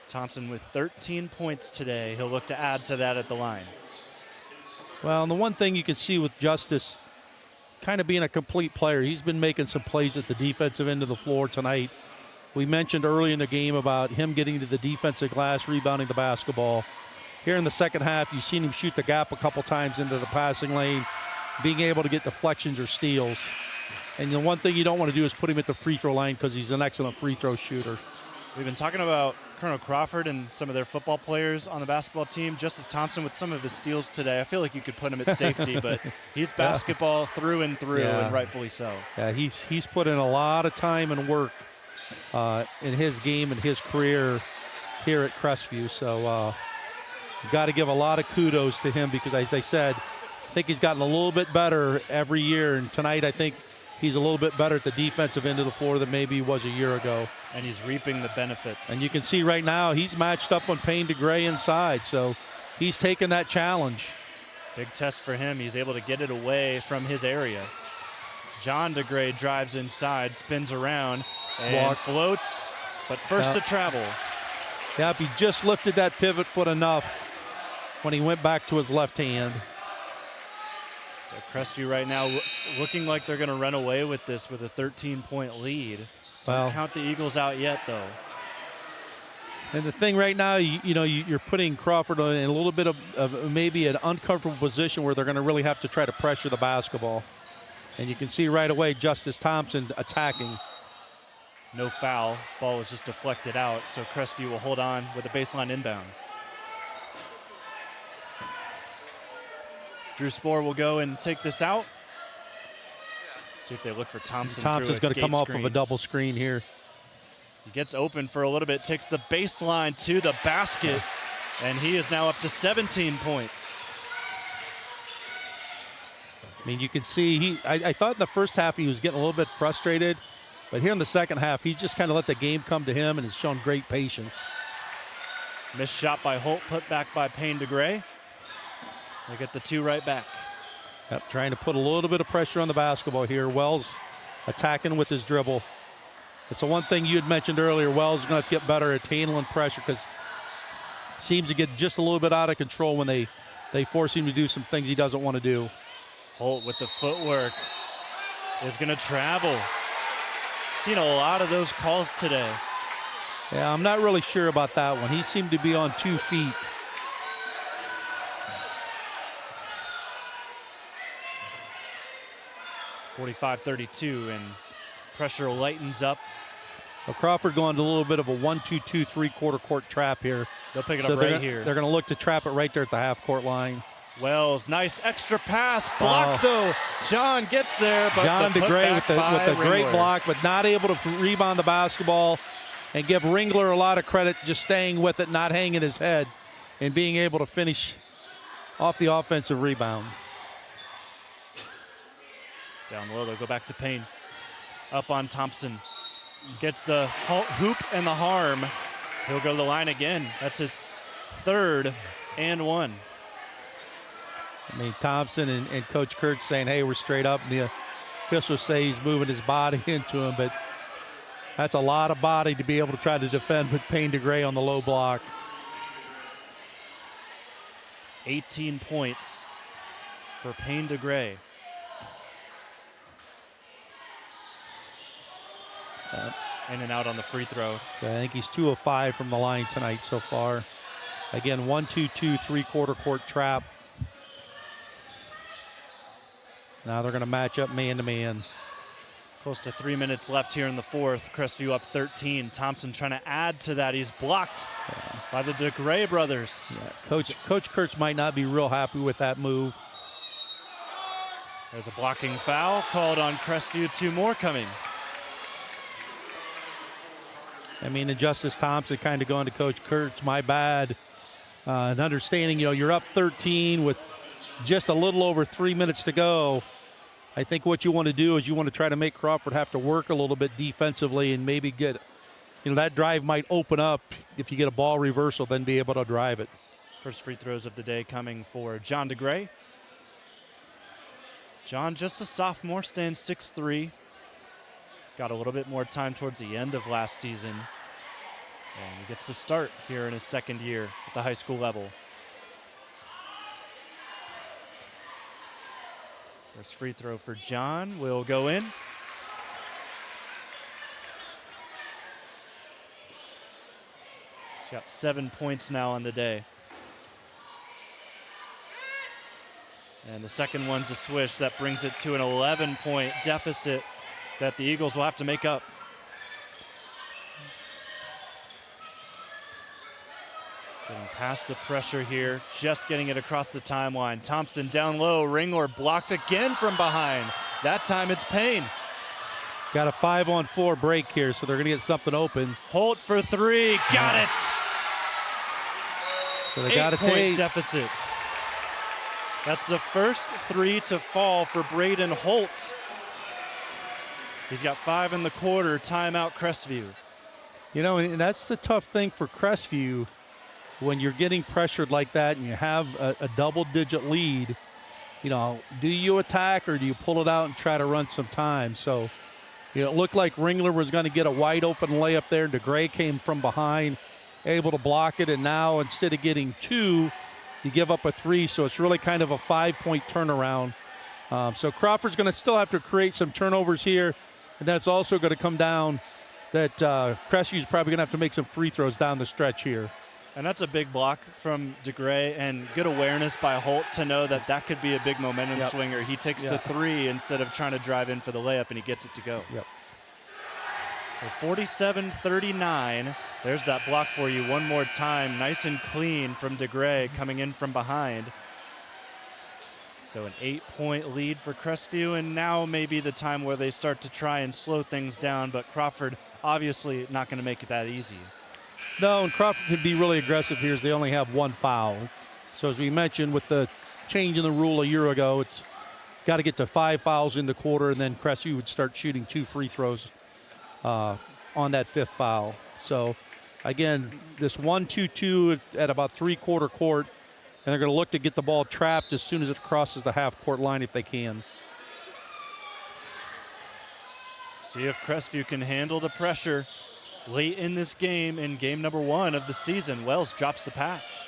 Speaker 4: Thompson with 13 points today. He'll look to add to that at the line.
Speaker 8: Well, and the one thing you can see with Justice kind of being a complete player, he's been making some plays at the defensive end of the floor tonight. We mentioned early in the game about him getting to the defensive glass, rebounding the basketball. Here in the second half, you've seen him shoot the gap a couple times into the passing lane, being able to get deflections or steals. And the one thing you don't want to do is put him at the free throw line because he's an excellent free throw shooter.
Speaker 4: We've been talking about Colonel Crawford and some of their football players on the basketball team. Justice Thompson with some of his steals today. I feel like you could put him at safety, but he's basketball through and through, and rightfully so.
Speaker 8: Yeah, he's put in a lot of time and work in his game and his career here at Crestview. So got to give a lot of kudos to him because, as I said, I think he's gotten a little bit better every year. And tonight I think he's a little bit better at the defensive end of the floor than maybe he was a year ago.
Speaker 4: And he's reaping the benefits.
Speaker 8: And you can see right now he's matched up on Payne DeGray inside. So he's taken that challenge.
Speaker 4: Big test for him. He's able to get it away from his area. John DeGray drives inside, spins around, and floats, but first to travel.
Speaker 8: Yep, he just lifted that pivot foot enough when he went back to his left hand.
Speaker 4: So Crestview right now looking like they're going to run away with this with a 13-point lead. Don't count the Eagles out yet, though.
Speaker 8: And the thing right now, you're putting Crawford in a little bit of maybe an uncomfortable position where they're going to really have to try to pressure the basketball. And you can see right away Justice Thompson attacking.
Speaker 4: No foul. Ball was just deflected out, so Crestview will hold on with a baseline inbound. Drew Spoor will go and take this out. See if they look for Thompson.
Speaker 8: Thompson's going to come off of a double screen here.
Speaker 4: He gets open for a little bit, takes the baseline to the basket, and he is now up to 17 points.
Speaker 8: I mean, you can see I thought in the first half he was getting a little bit frustrated, but here in the second half, he's just kind of let the game come to him and has shown great patience.
Speaker 4: Missed shot by Holt, put back by Payne DeGray. They get the 2 right back.
Speaker 8: Yep, trying to put a little bit of pressure on the basketball here. Wells attacking with his dribble. It's the one thing you had mentioned earlier. Wells is going to get better at handling pressure because seems to get just a little bit out of control when they force him to do some things he doesn't want to do.
Speaker 4: Holt with the footwork is going to travel. Seen a lot of those calls today.
Speaker 8: Yeah, I'm not really sure about that one. He seemed to be on 2 feet.
Speaker 4: .45-32, and pressure lightens up.
Speaker 8: Well, Crawford going to a little bit of a 1-2-2 3/4 court trap here.
Speaker 4: They'll pick it up right here.
Speaker 8: They're going to look to trap it right there at the half-court line.
Speaker 4: Wells, nice extra pass. Blocked, though. John gets there, but
Speaker 8: John DeGray with the great
Speaker 4: Ringler.
Speaker 8: block, but not able to rebound the basketball and give Ringler a lot of credit just staying with it, not hanging his head and being able to finish off the offensive rebound.
Speaker 4: Down low, they'll go back to Payne. Up on Thompson. Gets the hoop and the harm. He'll go to the line again. That's his third and one.
Speaker 8: I mean, Thompson and Coach Kurtz saying, hey, we're straight up. And the officials say he's moving his body into him, but that's a lot of body to be able to try to defend with Payne DeGray on the low block.
Speaker 4: 18 points for Payne DeGray. In and out on the free throw.
Speaker 8: So I think he's 2 of 5 from the line tonight so far. Again, 1-2-2, three-quarter court trap. Now they're going to match up man-to-man.
Speaker 4: Close to 3 minutes left here in the fourth. Crestview up 13. Thompson trying to add to that. He's blocked by the DeGray brothers.
Speaker 8: Yeah. Coach Kurtz might not be real happy with that move.
Speaker 4: There's a blocking foul called on Crestview. 2 more coming.
Speaker 8: I mean, and Justice Thompson kind of going to Coach Kurtz, my bad. And understanding, you're up 13 with just a little over 3 minutes to go. I think what you want to do is you want to try to make Crawford have to work a little bit defensively and maybe get, that drive might open up if you get a ball reversal, then be able to drive it.
Speaker 4: First free throws of the day coming for John DeGray. John, just a sophomore, stands 6'3". Got a little bit more time towards the end of last season. And he gets to start here in his second year at the high school level. First free throw for John will go in. He's got 7 points now on the day. And the second one's a swish. That brings it to an 11-point deficit that the Eagles will have to make up. Getting past the pressure here, just getting it across the timeline. Thompson down low, Ringler blocked again from behind. That time it's Payne.
Speaker 8: Got a 5-on-4 break here, so they're going to get something open.
Speaker 4: Holt for 3, got it.
Speaker 8: So they got to take.
Speaker 4: 8-point deficit. That's the first 3 to fall for Brayden Holt. He's got 5 in the quarter. Timeout, Crestview.
Speaker 8: And that's the tough thing for Crestview. When you're getting pressured like that and you have a double-digit lead, do you attack or do you pull it out and try to run some time? So, it looked like Ringler was going to get a wide-open layup there. DeGray came from behind, able to block it, and now instead of getting 2, you give up a 3, so it's really kind of a 5-point turnaround. So Crawford's going to still have to create some turnovers here, and that's also going to come down that Crestview's probably going to have to make some free throws down the stretch here.
Speaker 4: And that's a big block from DeGray, and good awareness by Holt to know that that could be a big momentum swinger. He takes to 3 instead of trying to drive in for the layup, and he gets it to go.
Speaker 8: Yep.
Speaker 4: So 47-39. There's that block for you one more time. Nice and clean from DeGray coming in from behind. So an 8-point lead for Crestview, and now may be the time where they start to try and slow things down, but Crawford obviously not going to make it that easy.
Speaker 8: No, and Crawford can be really aggressive here as they only have 1 foul. So as we mentioned, with the change in the rule a year ago, it's got to get to 5 fouls in the quarter, and then Crestview would start shooting 2 free throws on that 5th foul. So again, this 1-2-2 at about three-quarter court, and they're going to look to get the ball trapped as soon as it crosses the half-court line if they can.
Speaker 4: See if Crestview can handle the pressure late in this game, in game number 1 of the season. Wells drops the pass.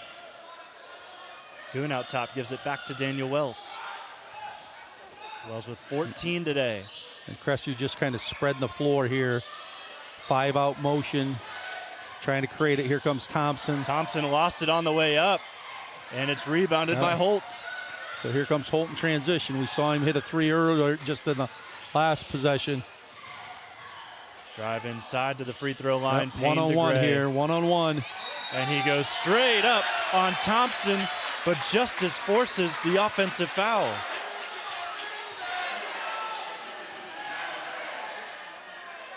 Speaker 4: Boone out top gives it back to Daniel Wells. Wells with 14 today.
Speaker 8: And Crestview just kind of spreading the floor here. 5-out motion, trying to create it. Here comes Thompson.
Speaker 4: Thompson lost it on the way up, and it's rebounded by Holt.
Speaker 8: So here comes Holt in transition. We saw him hit a 3 earlier just in the last possession.
Speaker 4: Drive inside to the free throw line.
Speaker 8: One-on-one here, one-on-one.
Speaker 4: And he goes straight up on Thompson, but Justice forces the offensive foul.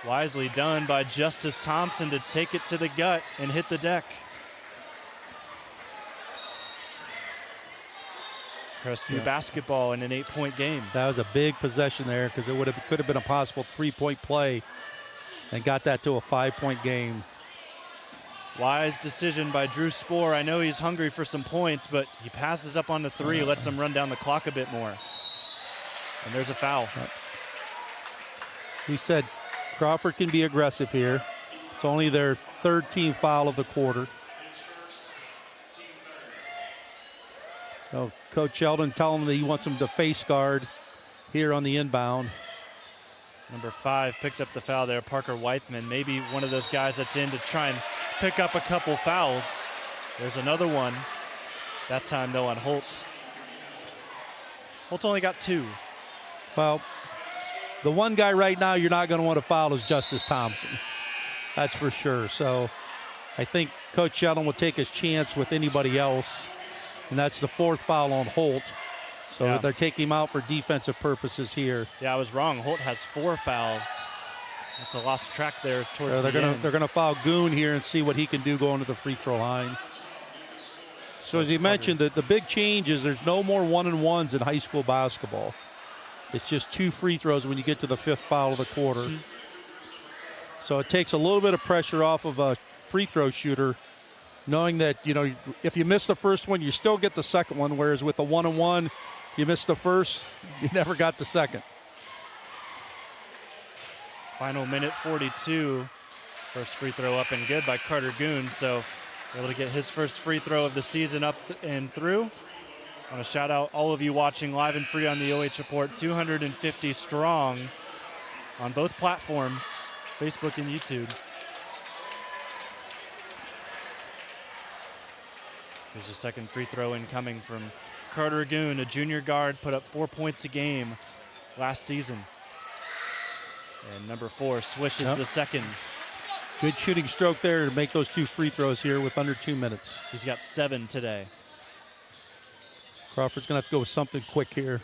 Speaker 4: Wisely done by Justice Thompson to take it to the gut and hit the deck. Crestview basketball in an 8-point game.
Speaker 8: That was a big possession there because it could have been a possible 3-point play and got that to a 5-point game.
Speaker 4: Wise decision by Drew Spoor. I know he's hungry for some points, but he passes up on the 3, lets him run down the clock a bit more. And there's a foul.
Speaker 8: We said Crawford can be aggressive here. It's only their 3rd team foul of the quarter. So Coach Sheldon telling him that he wants him to face guard here on the inbound.
Speaker 4: Number 5 picked up the foul there, Parker Weithman. Maybe one of those guys that's in to try and pick up a couple fouls. There's another one. That time, though, on Holt. Holt's only got 2.
Speaker 8: Well, the one guy right now you're not going to want to foul is Justice Thompson. That's for sure. So I think Coach Sheldon will take his chance with anybody else, and that's the 4th foul on Holt. So they're taking him out for defensive purposes here.
Speaker 4: Yeah, I was wrong. Holt has 4 fouls. That's a lost track there towards
Speaker 8: they're
Speaker 4: the end.
Speaker 8: They're going to foul Goon here and see what he can do going to the free throw line. So as you mentioned, the big change is there's no more 1-and-1s in high school basketball. It's just 2 free throws when you get to the 5th foul of the quarter. So it takes a little bit of pressure off of a free throw shooter, knowing that, you know, if you miss the first one, you still get the second one, whereas with the 1-and-1, you miss the first, you never got the second.
Speaker 4: Final minute 42. First free throw up and good by Carter Goon. So able to get his first free throw of the season up and through. I want to shout out all of you watching live and free on the OH Report. 250 strong on both platforms, Facebook and YouTube. Here's a second free throw incoming from Carter Goon, a junior guard, put up 4 points a game last season. And number 4 swishes the second.
Speaker 8: Good shooting stroke there to make those 2 free throws here with under 2 minutes.
Speaker 4: He's got 7 today.
Speaker 8: Crawford's going to have to go with something quick here.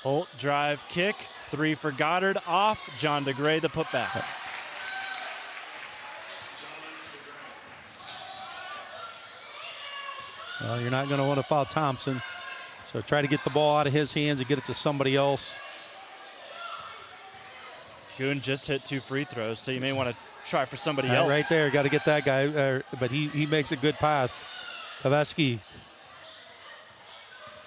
Speaker 4: Holt drive kick, 3 for Goddard, off. John DeGray the putback.
Speaker 8: Well, you're not going to want to foul Thompson. So try to get the ball out of his hands and get it to somebody else.
Speaker 4: Goon just hit 2 free throws, so you may want to try for somebody else.
Speaker 8: Right there, got to get that guy. But he makes a good pass. Kavetsky.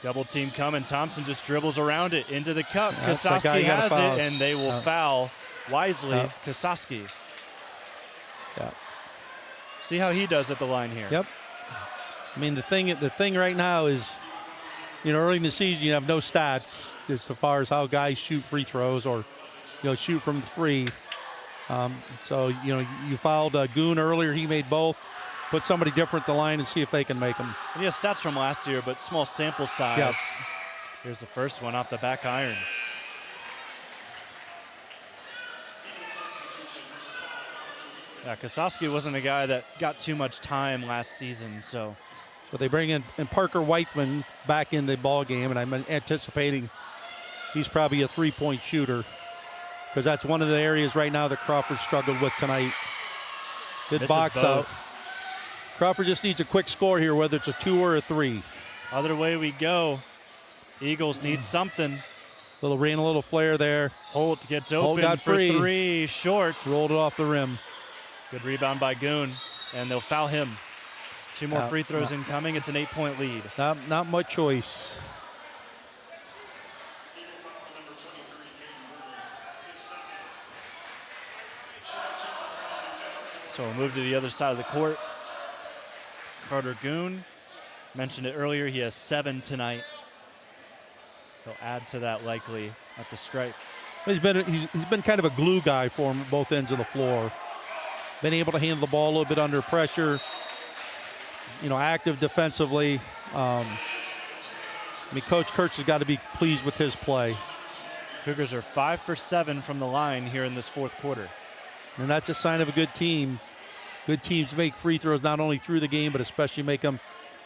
Speaker 4: Double team coming. Thompson just dribbles around it into the cup.
Speaker 8: That's the guy
Speaker 4: Kosaski
Speaker 8: you gotta
Speaker 4: has
Speaker 8: foul.
Speaker 4: it, and they will foul wisely.
Speaker 8: Yeah.
Speaker 4: Kosaski.
Speaker 8: Yeah.
Speaker 4: See how he does at the line here.
Speaker 8: Yep. I mean, the thing right now is, you know, early in the season you have no stats as far as how guys shoot free throws or, you know, shoot from 3. So, you know, you fouled Goon earlier. He made both. Put somebody different at the line and see if they can make them.
Speaker 4: And he has stats from last year, but small sample size.
Speaker 8: Yep.
Speaker 4: Here's the first one off the back iron. Yeah, Kosaski wasn't a guy that got too much time last season, so.
Speaker 8: So they bring in Parker Weithman back in the ball game, and I'm anticipating he's probably a 3-point shooter because that's one of the areas right now that Crawford struggled with tonight. Good
Speaker 4: Misses
Speaker 8: box
Speaker 4: both.
Speaker 8: out. Crawford just needs a quick score here, whether it's a 2 or a 3.
Speaker 4: Other way we go. Eagles need something.
Speaker 8: A little flare there.
Speaker 4: Holt gets
Speaker 8: Holt
Speaker 4: open
Speaker 8: got
Speaker 4: for
Speaker 8: free.
Speaker 4: 3, short.
Speaker 8: Rolled it off the rim.
Speaker 4: Good rebound by Goon, and they'll foul him. 2 more free throws incoming. It's an 8-point lead.
Speaker 8: Not much choice.
Speaker 4: So we'll move to the other side of the court. Carter Goon, mentioned it earlier, he has 7 tonight. He'll add to that likely at the stripe.
Speaker 8: He's been kind of a glue guy for him at both ends of the floor. Been able to handle the ball a little bit under pressure. You know, active defensively. I mean, Coach Kurtz has got to be pleased with his play.
Speaker 4: Cougars are 5 for 7 from the line here in this 4th quarter.
Speaker 8: And that's a sign of a good team. Good teams make free throws not only through the game, but especially make them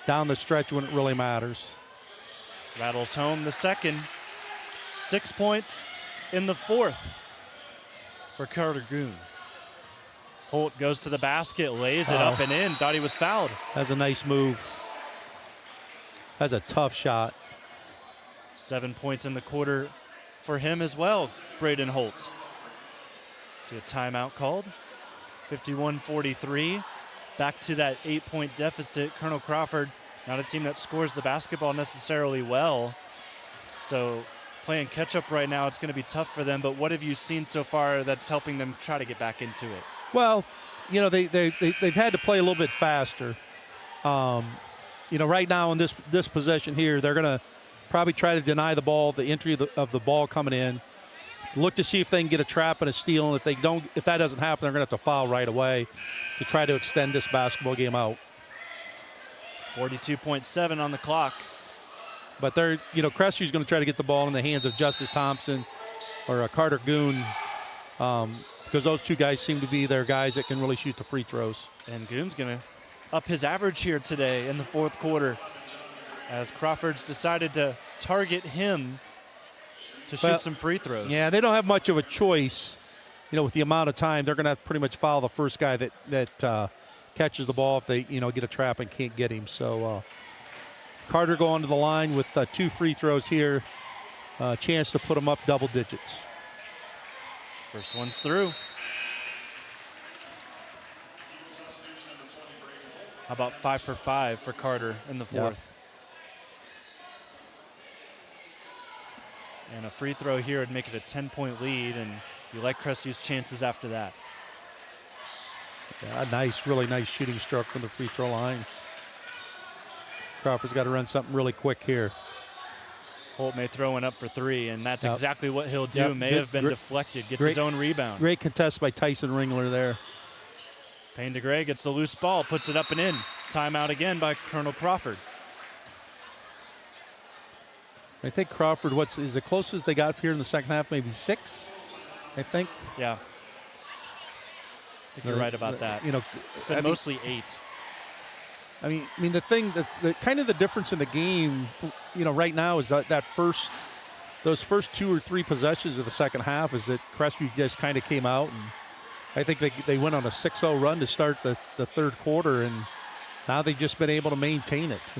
Speaker 8: down the stretch when it really matters.
Speaker 4: Rattles home the second. 6 points in the 4th for Carter Goon. Holt goes to the basket, lays it up and in. Thought he was fouled.
Speaker 8: That's a nice move. That's a tough shot.
Speaker 4: 7 points in the quarter for him as well, Brayden Holt. See a timeout called. 51-43. Back to that 8-point deficit. Colonel Crawford, not a team that scores the basketball necessarily well. So playing catch-up right now, it's going to be tough for them. But what have you seen so far that's helping them try to get back into it?
Speaker 8: Well, you know, they've had to play a little bit faster. You know, right now in this possession here, they're going to probably try to deny the ball, the entry of the ball coming in. Look to see if they can get a trap and a steal, and if that doesn't happen, they're going to have to foul right away to try to extend this basketball game out.
Speaker 4: 42.7 on the clock.
Speaker 8: But Crestview's going to try to get the ball in the hands of Justice Thompson or Carter Goon, because those two guys seem to be their guys that can really shoot the free throws.
Speaker 4: And Goon's going to up his average here today in the fourth quarter, as Crawford's decided to target him to shoot some free throws.
Speaker 8: Yeah, they don't have much of a choice, you know, with the amount of time. They're going to have to pretty much foul the first guy that catches the ball if they, get a trap and can't get him. So Carter going to the line with 2 free throws here. Chance to put them up double digits.
Speaker 4: First one's through. How about 5 for 5 for Carter in the fourth?
Speaker 8: Yep.
Speaker 4: And a free throw here would make it a 10-point lead, and you like Crestview's chances after that.
Speaker 8: Yeah, really nice shooting stroke from the free throw line. Crawford's got to run something really quick here.
Speaker 4: Holt may throw one up for 3, and that's exactly what he'll do. May have been deflected, gets his own rebound.
Speaker 8: Great contest by Tyson Ringler there.
Speaker 4: Payne DeGray gets the loose ball, puts it up and in. Timeout again by Colonel Crawford.
Speaker 8: I think Crawford, is the closest they got up here in the second half, maybe 6, I think.
Speaker 4: Yeah. I think you're right about that.
Speaker 8: It's
Speaker 4: been mostly 8.
Speaker 8: I mean, the thing, the kind of the difference in the game, right now is that those first 2 or 3 possessions of the second half is that Crestview just kind of came out, and I think they went on a 6-0 run to start the third quarter, and now they've just been able to maintain it.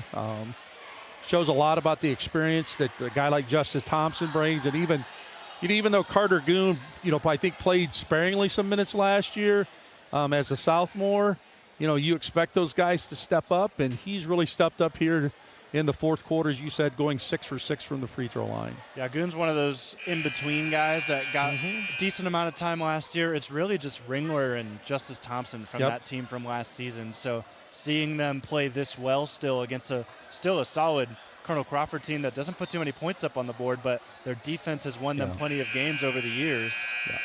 Speaker 8: Shows a lot about the experience that a guy like Justice Thompson brings, and even though Carter Goon, I think played sparingly some minutes last year as a sophomore, you expect those guys to step up, and he's really stepped up here in the fourth quarter, as you said, going 6 for 6 from the free throw line.
Speaker 4: Yeah, Goon's one of those in-between guys that got a decent amount of time last year. It's really just Ringler and Justice Thompson from that team from last season. So seeing them play this well still against still a solid Colonel Crawford team that doesn't put too many points up on the board, but their defense has won them plenty of games over the years. Yeah.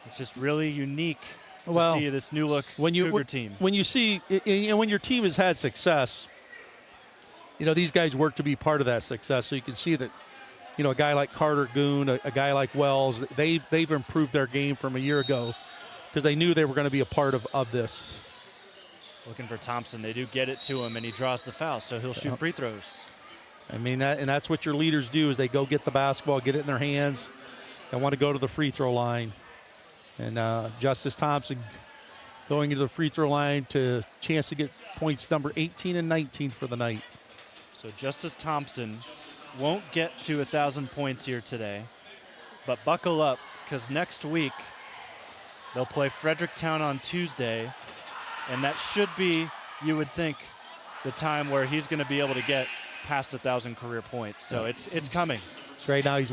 Speaker 4: It's just really unique to see this new look Cougar team.
Speaker 8: When you see, when your team has had success, these guys work to be part of that success. So you can see that, a guy like Carter Goon, a guy like Wells, they've improved their game from a year ago because they knew they were going to be a part of this.
Speaker 4: Looking for Thompson. They do get it to him, and he draws the foul, so he'll shoot free throws.
Speaker 8: I mean, that's what your leaders do is they go get the basketball, get it in their hands, and want to go to the free throw line. And Justice Thompson going into the free throw line to chance to get points number 18 and 19 for the night.
Speaker 4: So Justice Thompson won't get to 1,000 points here today, but buckle up because next week they'll play Fredericktown on Tuesday, and that should be, you would think, the time where he's going to be able to get past 1,000 career points. So it's coming.
Speaker 8: Right now he's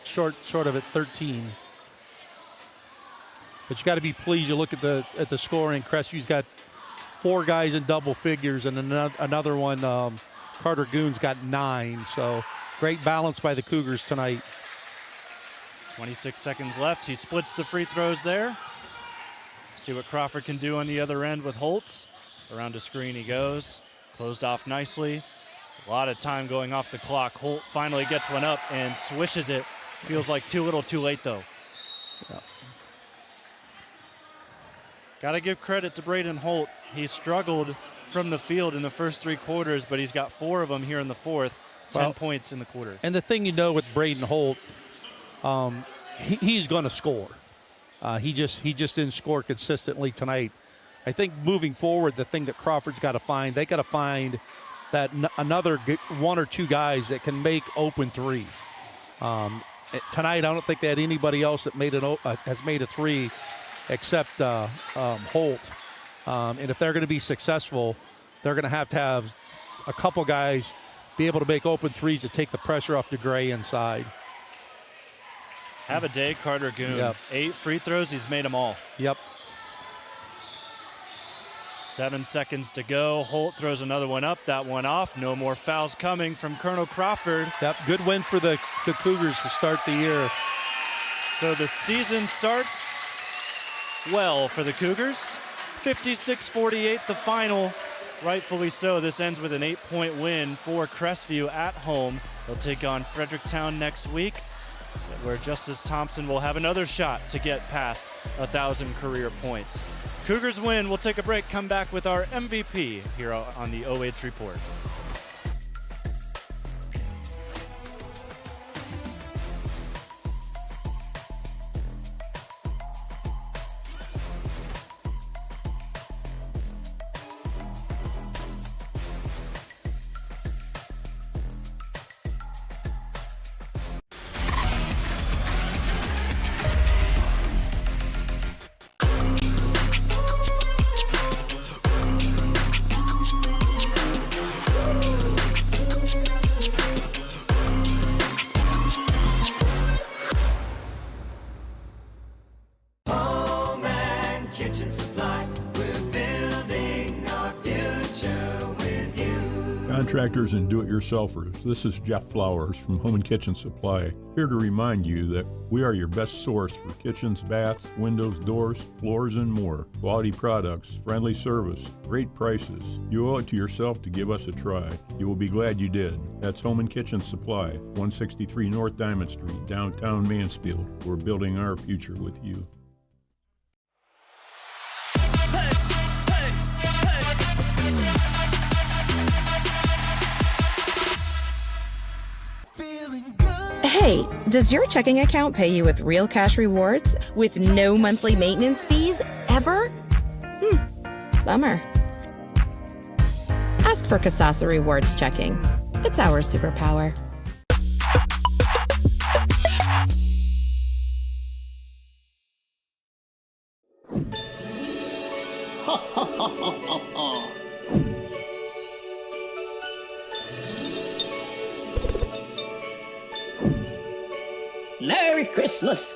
Speaker 8: short of it, 13. But you got to be pleased. You look at the scoring. Crestview's got 4 guys in double figures, and another one, Carter Goon's got 9. So great balance by the Cougars tonight.
Speaker 4: 26 seconds left. He splits the free throws there. See what Crawford can do on the other end with Holt. Around the screen he goes. Closed off nicely. A lot of time going off the clock. Holt finally gets one up and swishes it. Feels like too little too late, though.
Speaker 8: Yeah.
Speaker 4: Got to give credit to Brayden Holt. He struggled from the field in the first 3 quarters, but he's got 4 of them here in the fourth. 10 points in the quarter.
Speaker 8: And the thing with Brayden Holt, he's going to score. He just didn't score consistently tonight. I think moving forward, the thing that Crawford's got to find, they got to find another one or two guys that can make open threes. Tonight, I don't think they had anybody else that has made a three except Holt. And if they're going to be successful, they're going to have a couple guys be able to make open threes to take the pressure off DeGray inside.
Speaker 4: Have a day, Carter Goon.
Speaker 8: Yep.
Speaker 4: 8 free throws, he's made them all.
Speaker 8: Yep.
Speaker 4: 7 seconds to go. Holt throws another one up, that one off. No more fouls coming from Colonel Crawford.
Speaker 8: Yep, good win for the Cougars to start the year.
Speaker 4: So the season starts well for the Cougars. 56-48 the final. Rightfully so. This ends with an 8-point win for Crestview at home. They'll take on Fredericktown next week, where Justice Thompson will have another shot to get past 1,000 career points. Cougars win. We'll take a break, come back with our MVP here on the OH Report.
Speaker 7: Home and kitchen supply. We're building our future with you.
Speaker 5: Contractors and do-it-yourselfers, this is Jeff Flowers from Home and Kitchen Supply, here to remind you that we are your best source for kitchens, baths, windows, doors, floors, and more. Quality products, friendly service, great prices. You owe it to yourself to give us a try. You will be glad you did. That's Home and Kitchen Supply, 163 North Diamond Street, downtown Mansfield. We're building our future with you.
Speaker 6: Hey, does your checking account pay you with real cash rewards with no monthly maintenance fees ever? Bummer. Ask for Kasasa Rewards Checking. It's our superpower.
Speaker 9: Merry Christmas.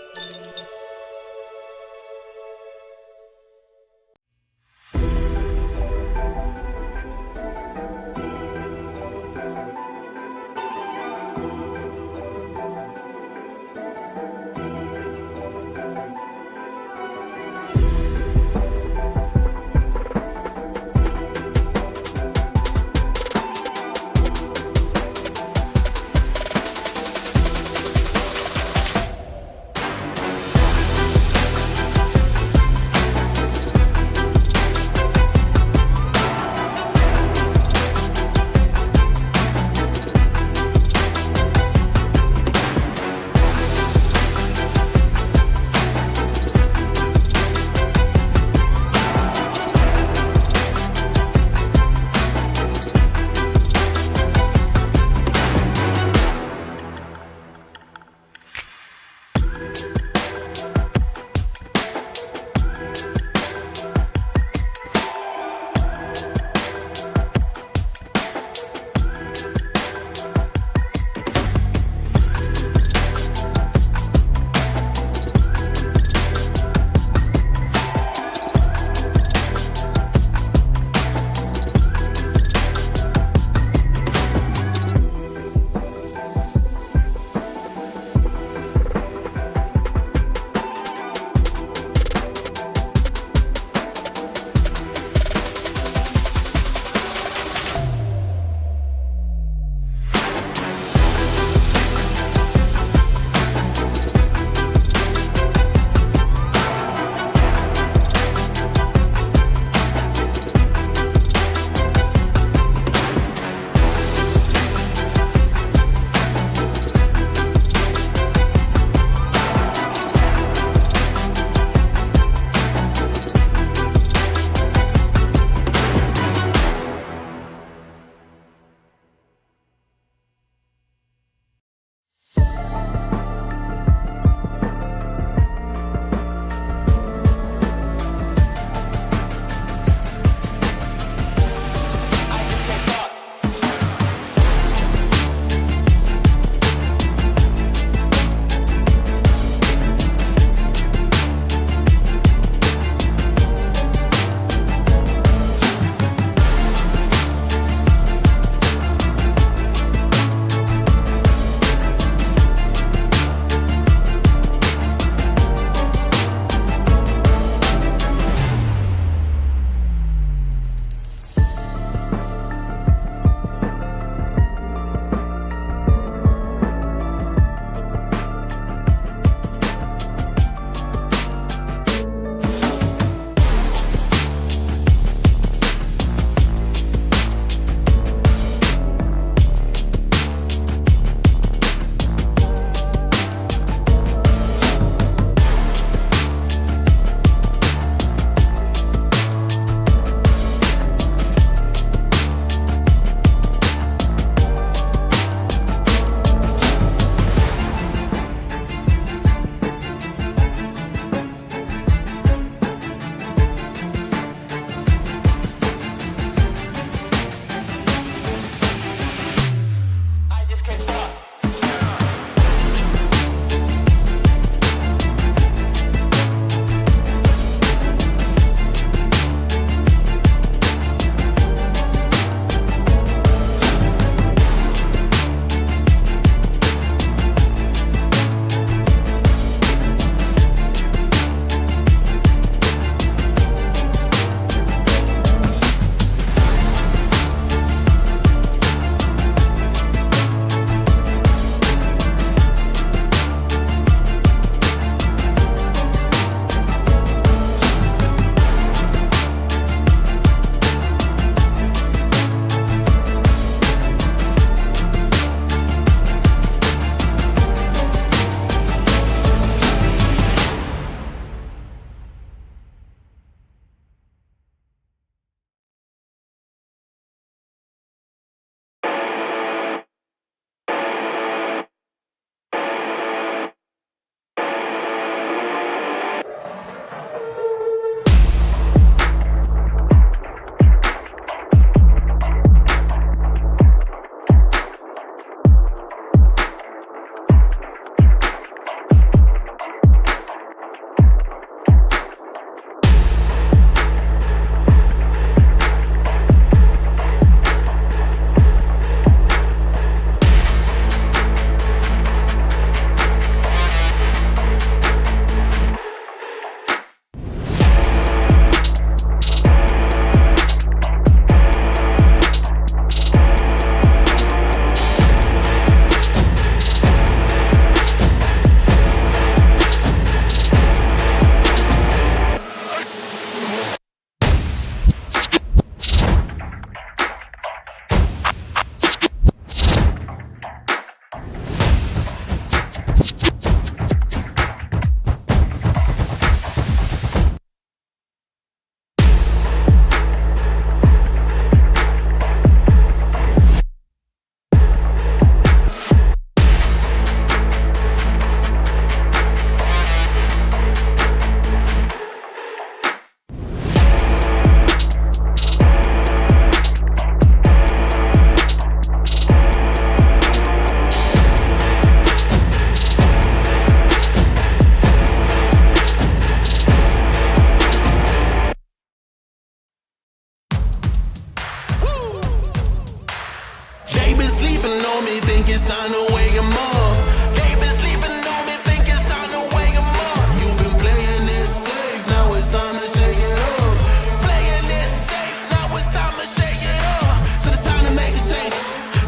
Speaker 2: sleeping on me, think it's time to wake him up. They been sleeping on me, think it's time to wake him up. You've been playing it safe, now it's time to shake it up. Playing it safe, now it's time to shake it up. So it's time to make a change.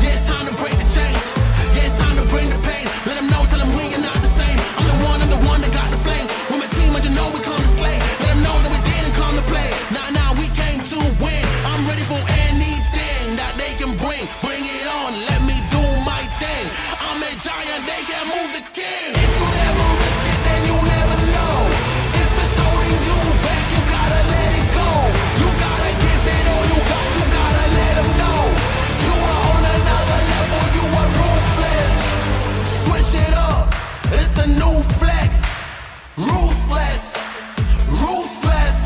Speaker 2: Yeah, it's time to break the chains. Yeah, it's time to bring the pain. Let them know, tell them we are not the same. I'm the one that got the flames. With my team, but you know we come to slay. Let them know that we didn't come to play. Nah, we came to win. I'm ready for anything that they can bring. Bring it on, let me do my thing. I'm a giant, they can't move the king. If you never risk it, then you never know. If it's holding you back, you gotta let it go. You gotta give it all you gotta let them know. You are on another level, you are ruthless. Switch it up, it's the new flex. Ruthless, ruthless.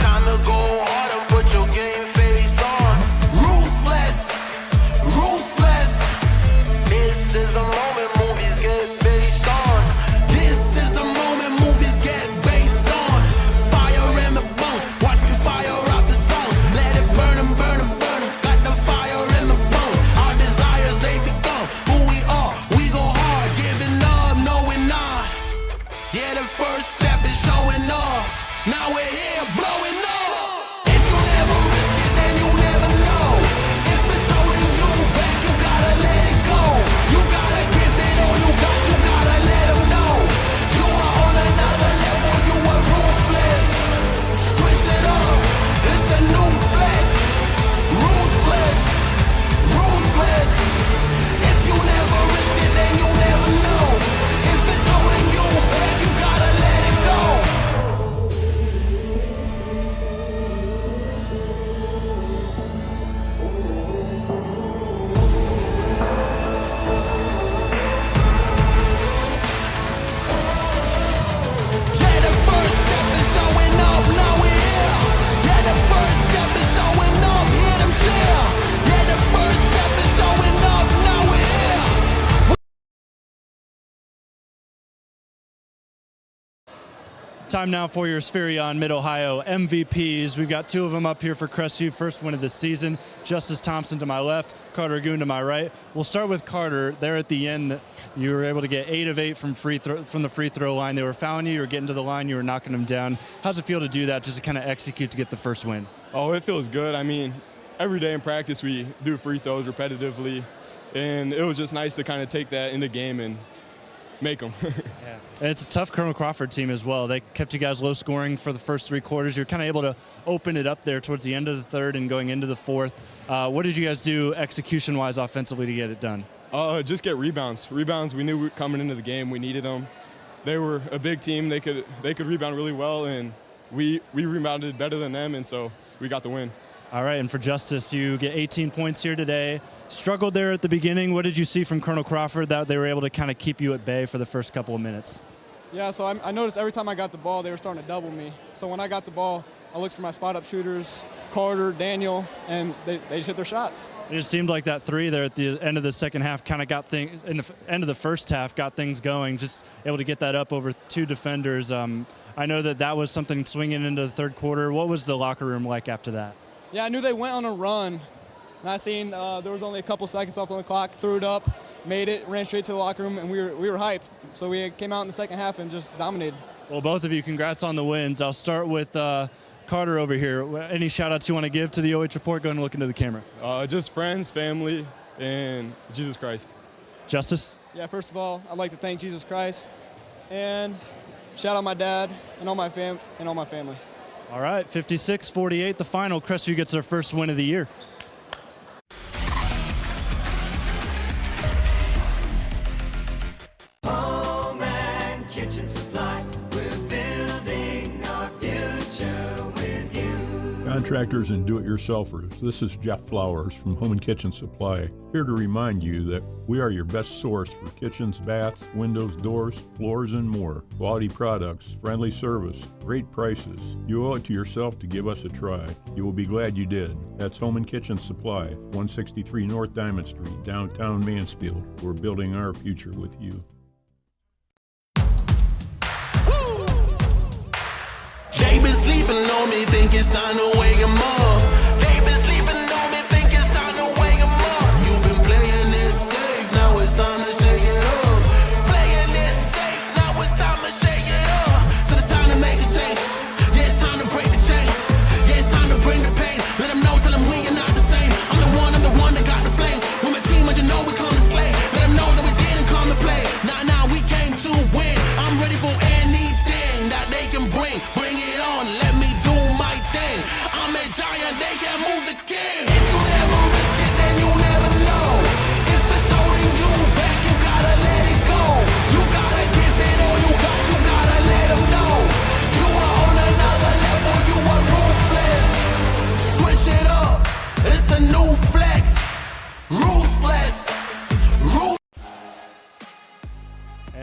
Speaker 2: Time to go hard and put your game face on. Ruthless, ruthless. This is the moment movies get based on. This is the moment movies get based on. Fire in the bones, watch me fire up the songs. Let it burn 'em, burn 'em, burn 'em. Got the fire in the bones. Our desires, they become who we are. We go hard, giving up, no we're not. Yeah, the first step is showing up. Now we're here blowing up. If you never risk it, then you never know. If it's holding you back, you gotta let it go. You gotta give it all you gotta let them know. You are on another level, you are ruthless. Switch it up, it's the new flex. Ruthless, ruthless. If you never risk it, then you never know. If it's holding you back, you gotta let it go. Yeah, the first step is showing up, now we're here. Yeah, the first step is showing up, hear them cheer. Yeah, the first step is showing up, now we're here.
Speaker 4: Time now for your Spherion Mid-Ohio MVPs. We've got two of them up here for Crestview. First win of the season. Justice Thompson to my left, Carter Goon to my right. We'll start with Carter. There at the end, you were able to get 8 of 8 from the free throw line. They were fouling you were getting to the line, you were knocking them down. How's it feel to do that, just to kind of execute to get the first win?
Speaker 9: Oh, it feels good. I mean, every day in practice we do free throws repetitively, and it was just nice to kind of take that in the game and make them.
Speaker 4: Yeah. And it's a tough Colonel Crawford team as well. They kept you guys low scoring for the first 3 quarters. You're kind of able to open it up there towards the end of the third and going into the fourth. What did you guys do execution-wise offensively to get it done?
Speaker 9: Just get rebounds. Rebounds, we knew coming into the game we needed them. They were a big team. They could rebound really well, and we rebounded better than them, and so we got the win.
Speaker 4: All right, and for Justice, you get 18 points here today. Struggled there at the beginning. What did you see from Colonel Crawford that they were able to kind of keep you at bay for the first couple of minutes?
Speaker 10: Yeah, so I noticed every time I got the ball, they were starting to double me. So when I got the ball, I looked for my spot-up shooters, Carter, Daniel, and they just hit their shots.
Speaker 4: It just seemed like that 3 there at the end of the second half kind of got things, in the end of the first half, got things going, just able to get that up over 2 defenders. I know that was something swinging into the third quarter. What was the locker room like after that?
Speaker 10: Yeah, I knew they went on a run. And I seen there was only a couple seconds left on the clock, threw it up, made it, ran straight to the locker room, and we were hyped. So we came out in the second half and just dominated.
Speaker 4: Well, both of you, congrats on the wins. I'll start with Carter over here. Any shout-outs you want to give to the OH Report? Go ahead and look into the camera.
Speaker 9: Just friends, family, and Jesus Christ.
Speaker 4: Justice?
Speaker 10: Yeah, first of all, I'd like to thank Jesus Christ and shout out my dad and all my family.
Speaker 4: All right, 56-48, the final. Crestview gets their first win of the year.
Speaker 7: Home and kitchen supply, we're building our future with you.
Speaker 5: Contractors and do-it-yourselfers, this is Jeff Flowers from Home and Kitchen Supply, here to remind you that we are your best source for kitchens, baths, windows, doors, floors, and more. Quality products, friendly service, great prices. You owe it to yourself to give us a try. You will be glad you did. That's Home and Kitchen Supply, 163 North Diamond Street, downtown Mansfield. We're building our future with you.
Speaker 2: They been sleeping on me, think it's time to wake 'em up. They been sleeping on me, think it's time to wake 'em up. You've been playing it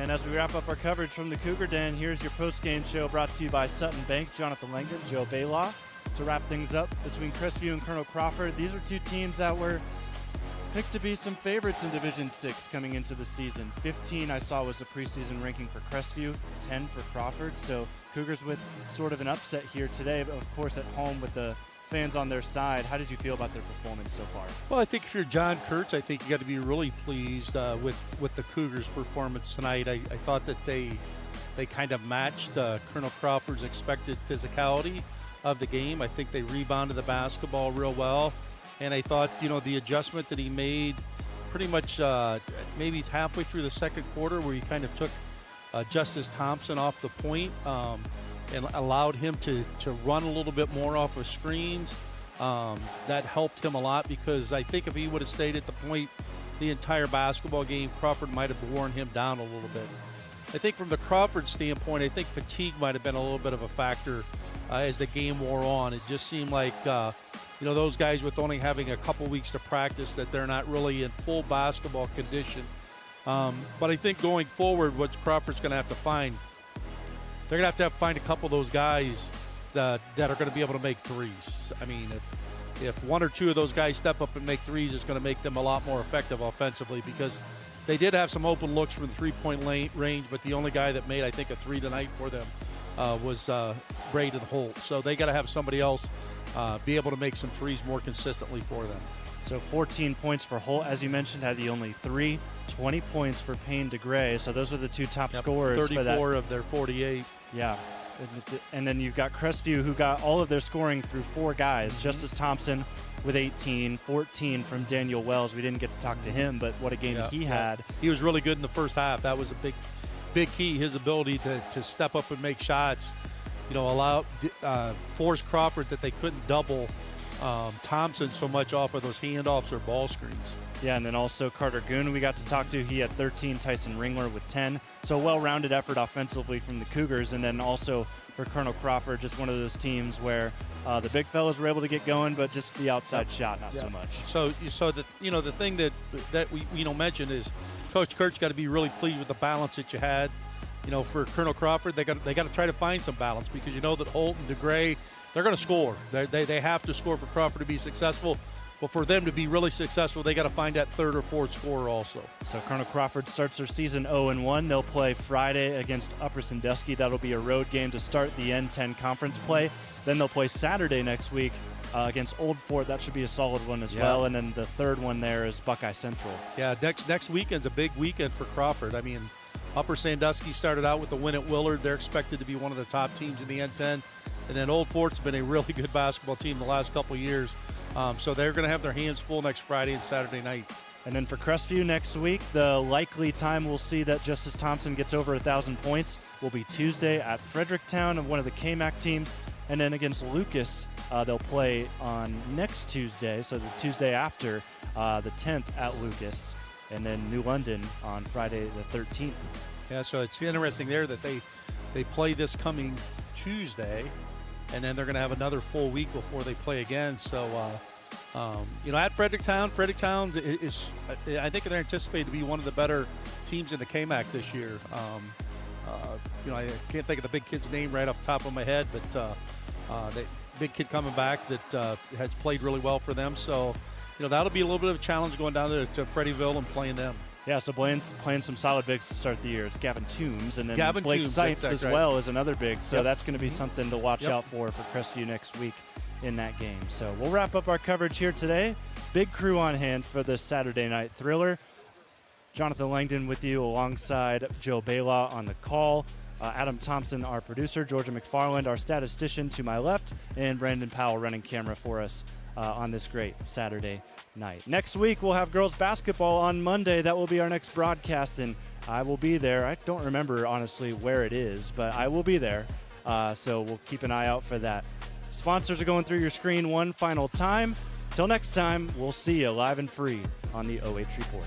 Speaker 4: And as we wrap up our coverage from the Cougar Den, here's your post-game show brought to you by Sutton Bank, Jonathan Langdon, Joe Baylaw. To wrap things up between Crestview and Colonel Crawford, these are two teams that were picked to be some favorites in Division 6 coming into the season. 15 I saw was the preseason ranking for Crestview, 10 for Crawford. So Cougars with sort of an upset here today, but of course at home with the fans on their side. How did you feel about their performance so far?
Speaker 8: Well, I think if you're John Kurtz, I think you got to be really pleased with the Cougars' performance tonight. I thought that they kind of matched Colonel Crawford's expected physicality of the game. I think they rebounded the basketball real well. And I thought, the adjustment that he made pretty much maybe halfway through the second quarter where he kind of took Justice Thompson off the point and allowed him to run a little bit more off of screens. That helped him a lot because I think if he would have stayed at the point the entire basketball game, Crawford might have worn him down a little bit. I think from the Crawford standpoint, I think fatigue might have been a little bit of a factor as the game wore on. It just seemed like those guys with only having a couple weeks to practice, that they're not really in full basketball condition. But I think going forward, what Crawford's going to have to find, they're going to have to find a couple of those guys that are going to be able to make threes. I mean, if one or two of those guys step up and make threes, it's going to make them a lot more effective offensively because they did have some open looks from the three-point range, but the only guy that made, I think, a three tonight for them was Brayden Holt. So they got to have somebody else be able to make some threes more consistently for them.
Speaker 4: So 14 points for Holt, as you mentioned, had the only 3, 20 points for Payne DeGray. So those are the two top scorers.
Speaker 8: 34 of their 48.
Speaker 4: Yeah. And then you've got Crestview, who got all of their scoring through 4 guys. Mm-hmm. Justice Thompson with 18, 14 from Daniel Wells. We didn't get to talk to him, but what a game he had.
Speaker 8: He was really good in the first half. That was a big key, his ability to step up and make shots. Force Crawford that they couldn't double Thompson so much off of those handoffs or ball screens.
Speaker 4: Yeah, and then also Carter Goon we got to talk to. He had 13, Tyson Ringler with 10. So well-rounded effort offensively from the Cougars. And then also for Colonel Crawford, just one of those teams where the big fellas were able to get going, but just the outside shot, not so much.
Speaker 8: So the thing that we mentioned is Coach Kurtz got to be really pleased with the balance that you had. For Colonel Crawford, they got to try to find some balance because that Holt and DeGray, they're going to score. They have to score for Crawford to be successful. But for them to be really successful, they got to find that third or fourth scorer also.
Speaker 4: So Colonel Crawford starts their season 0-1. They'll play Friday against Upper Sandusky. That'll be a road game to start the N10 conference play. Then they'll play Saturday next week against Old Fort. That should be a solid one as well. And then the third one there is Buckeye Central.
Speaker 8: Yeah, next weekend's a big weekend for Crawford. I mean, Upper Sandusky started out with a win at Willard. They're expected to be one of the top teams in the N10. And then Old Fort's been a really good basketball team the last couple of years. So they're going to have their hands full next Friday and Saturday night.
Speaker 4: And then for Crestview next week, the likely time we'll see that Justice Thompson gets over 1,000 points will be Tuesday at Fredericktown of one of the KMAC teams. And then against Lucas, they'll play on next Tuesday, so the Tuesday after the 10th at Lucas. And then New London on Friday the 13th.
Speaker 8: Yeah, so it's interesting there that they play this coming Tuesday, and then they're going to have another full week before they play again. So, at Fredericktown is, I think they're anticipated to be one of the better teams in the KMAC this year. I can't think of the big kid's name right off the top of my head, but the big kid coming back that has played really well for them. So, that'll be a little bit of a challenge going down to Freddyville and playing them.
Speaker 4: Yeah, so playing some solid bigs to start the year. It's Gavin Toombs, and then Blake
Speaker 8: Toombs,
Speaker 4: Sipes as well is another big. So that's going to be something to watch out for Crestview next week in that game. So we'll wrap up our coverage here today. Big crew on hand for this Saturday night thriller. Jonathan Langdon with you alongside Joe Baylaw on the call. Adam Thompson, our producer. Georgia McFarland, our statistician to my left. And Brandon Powell running camera for us on this great Saturday night. Next week, we'll have girls basketball on Monday. That will be our next broadcast, and I will be there. I don't remember, honestly, where it is, but I will be there. So we'll keep an eye out for that. Sponsors are going through your screen one final time. Till next time, we'll see you live and free on the OH Report.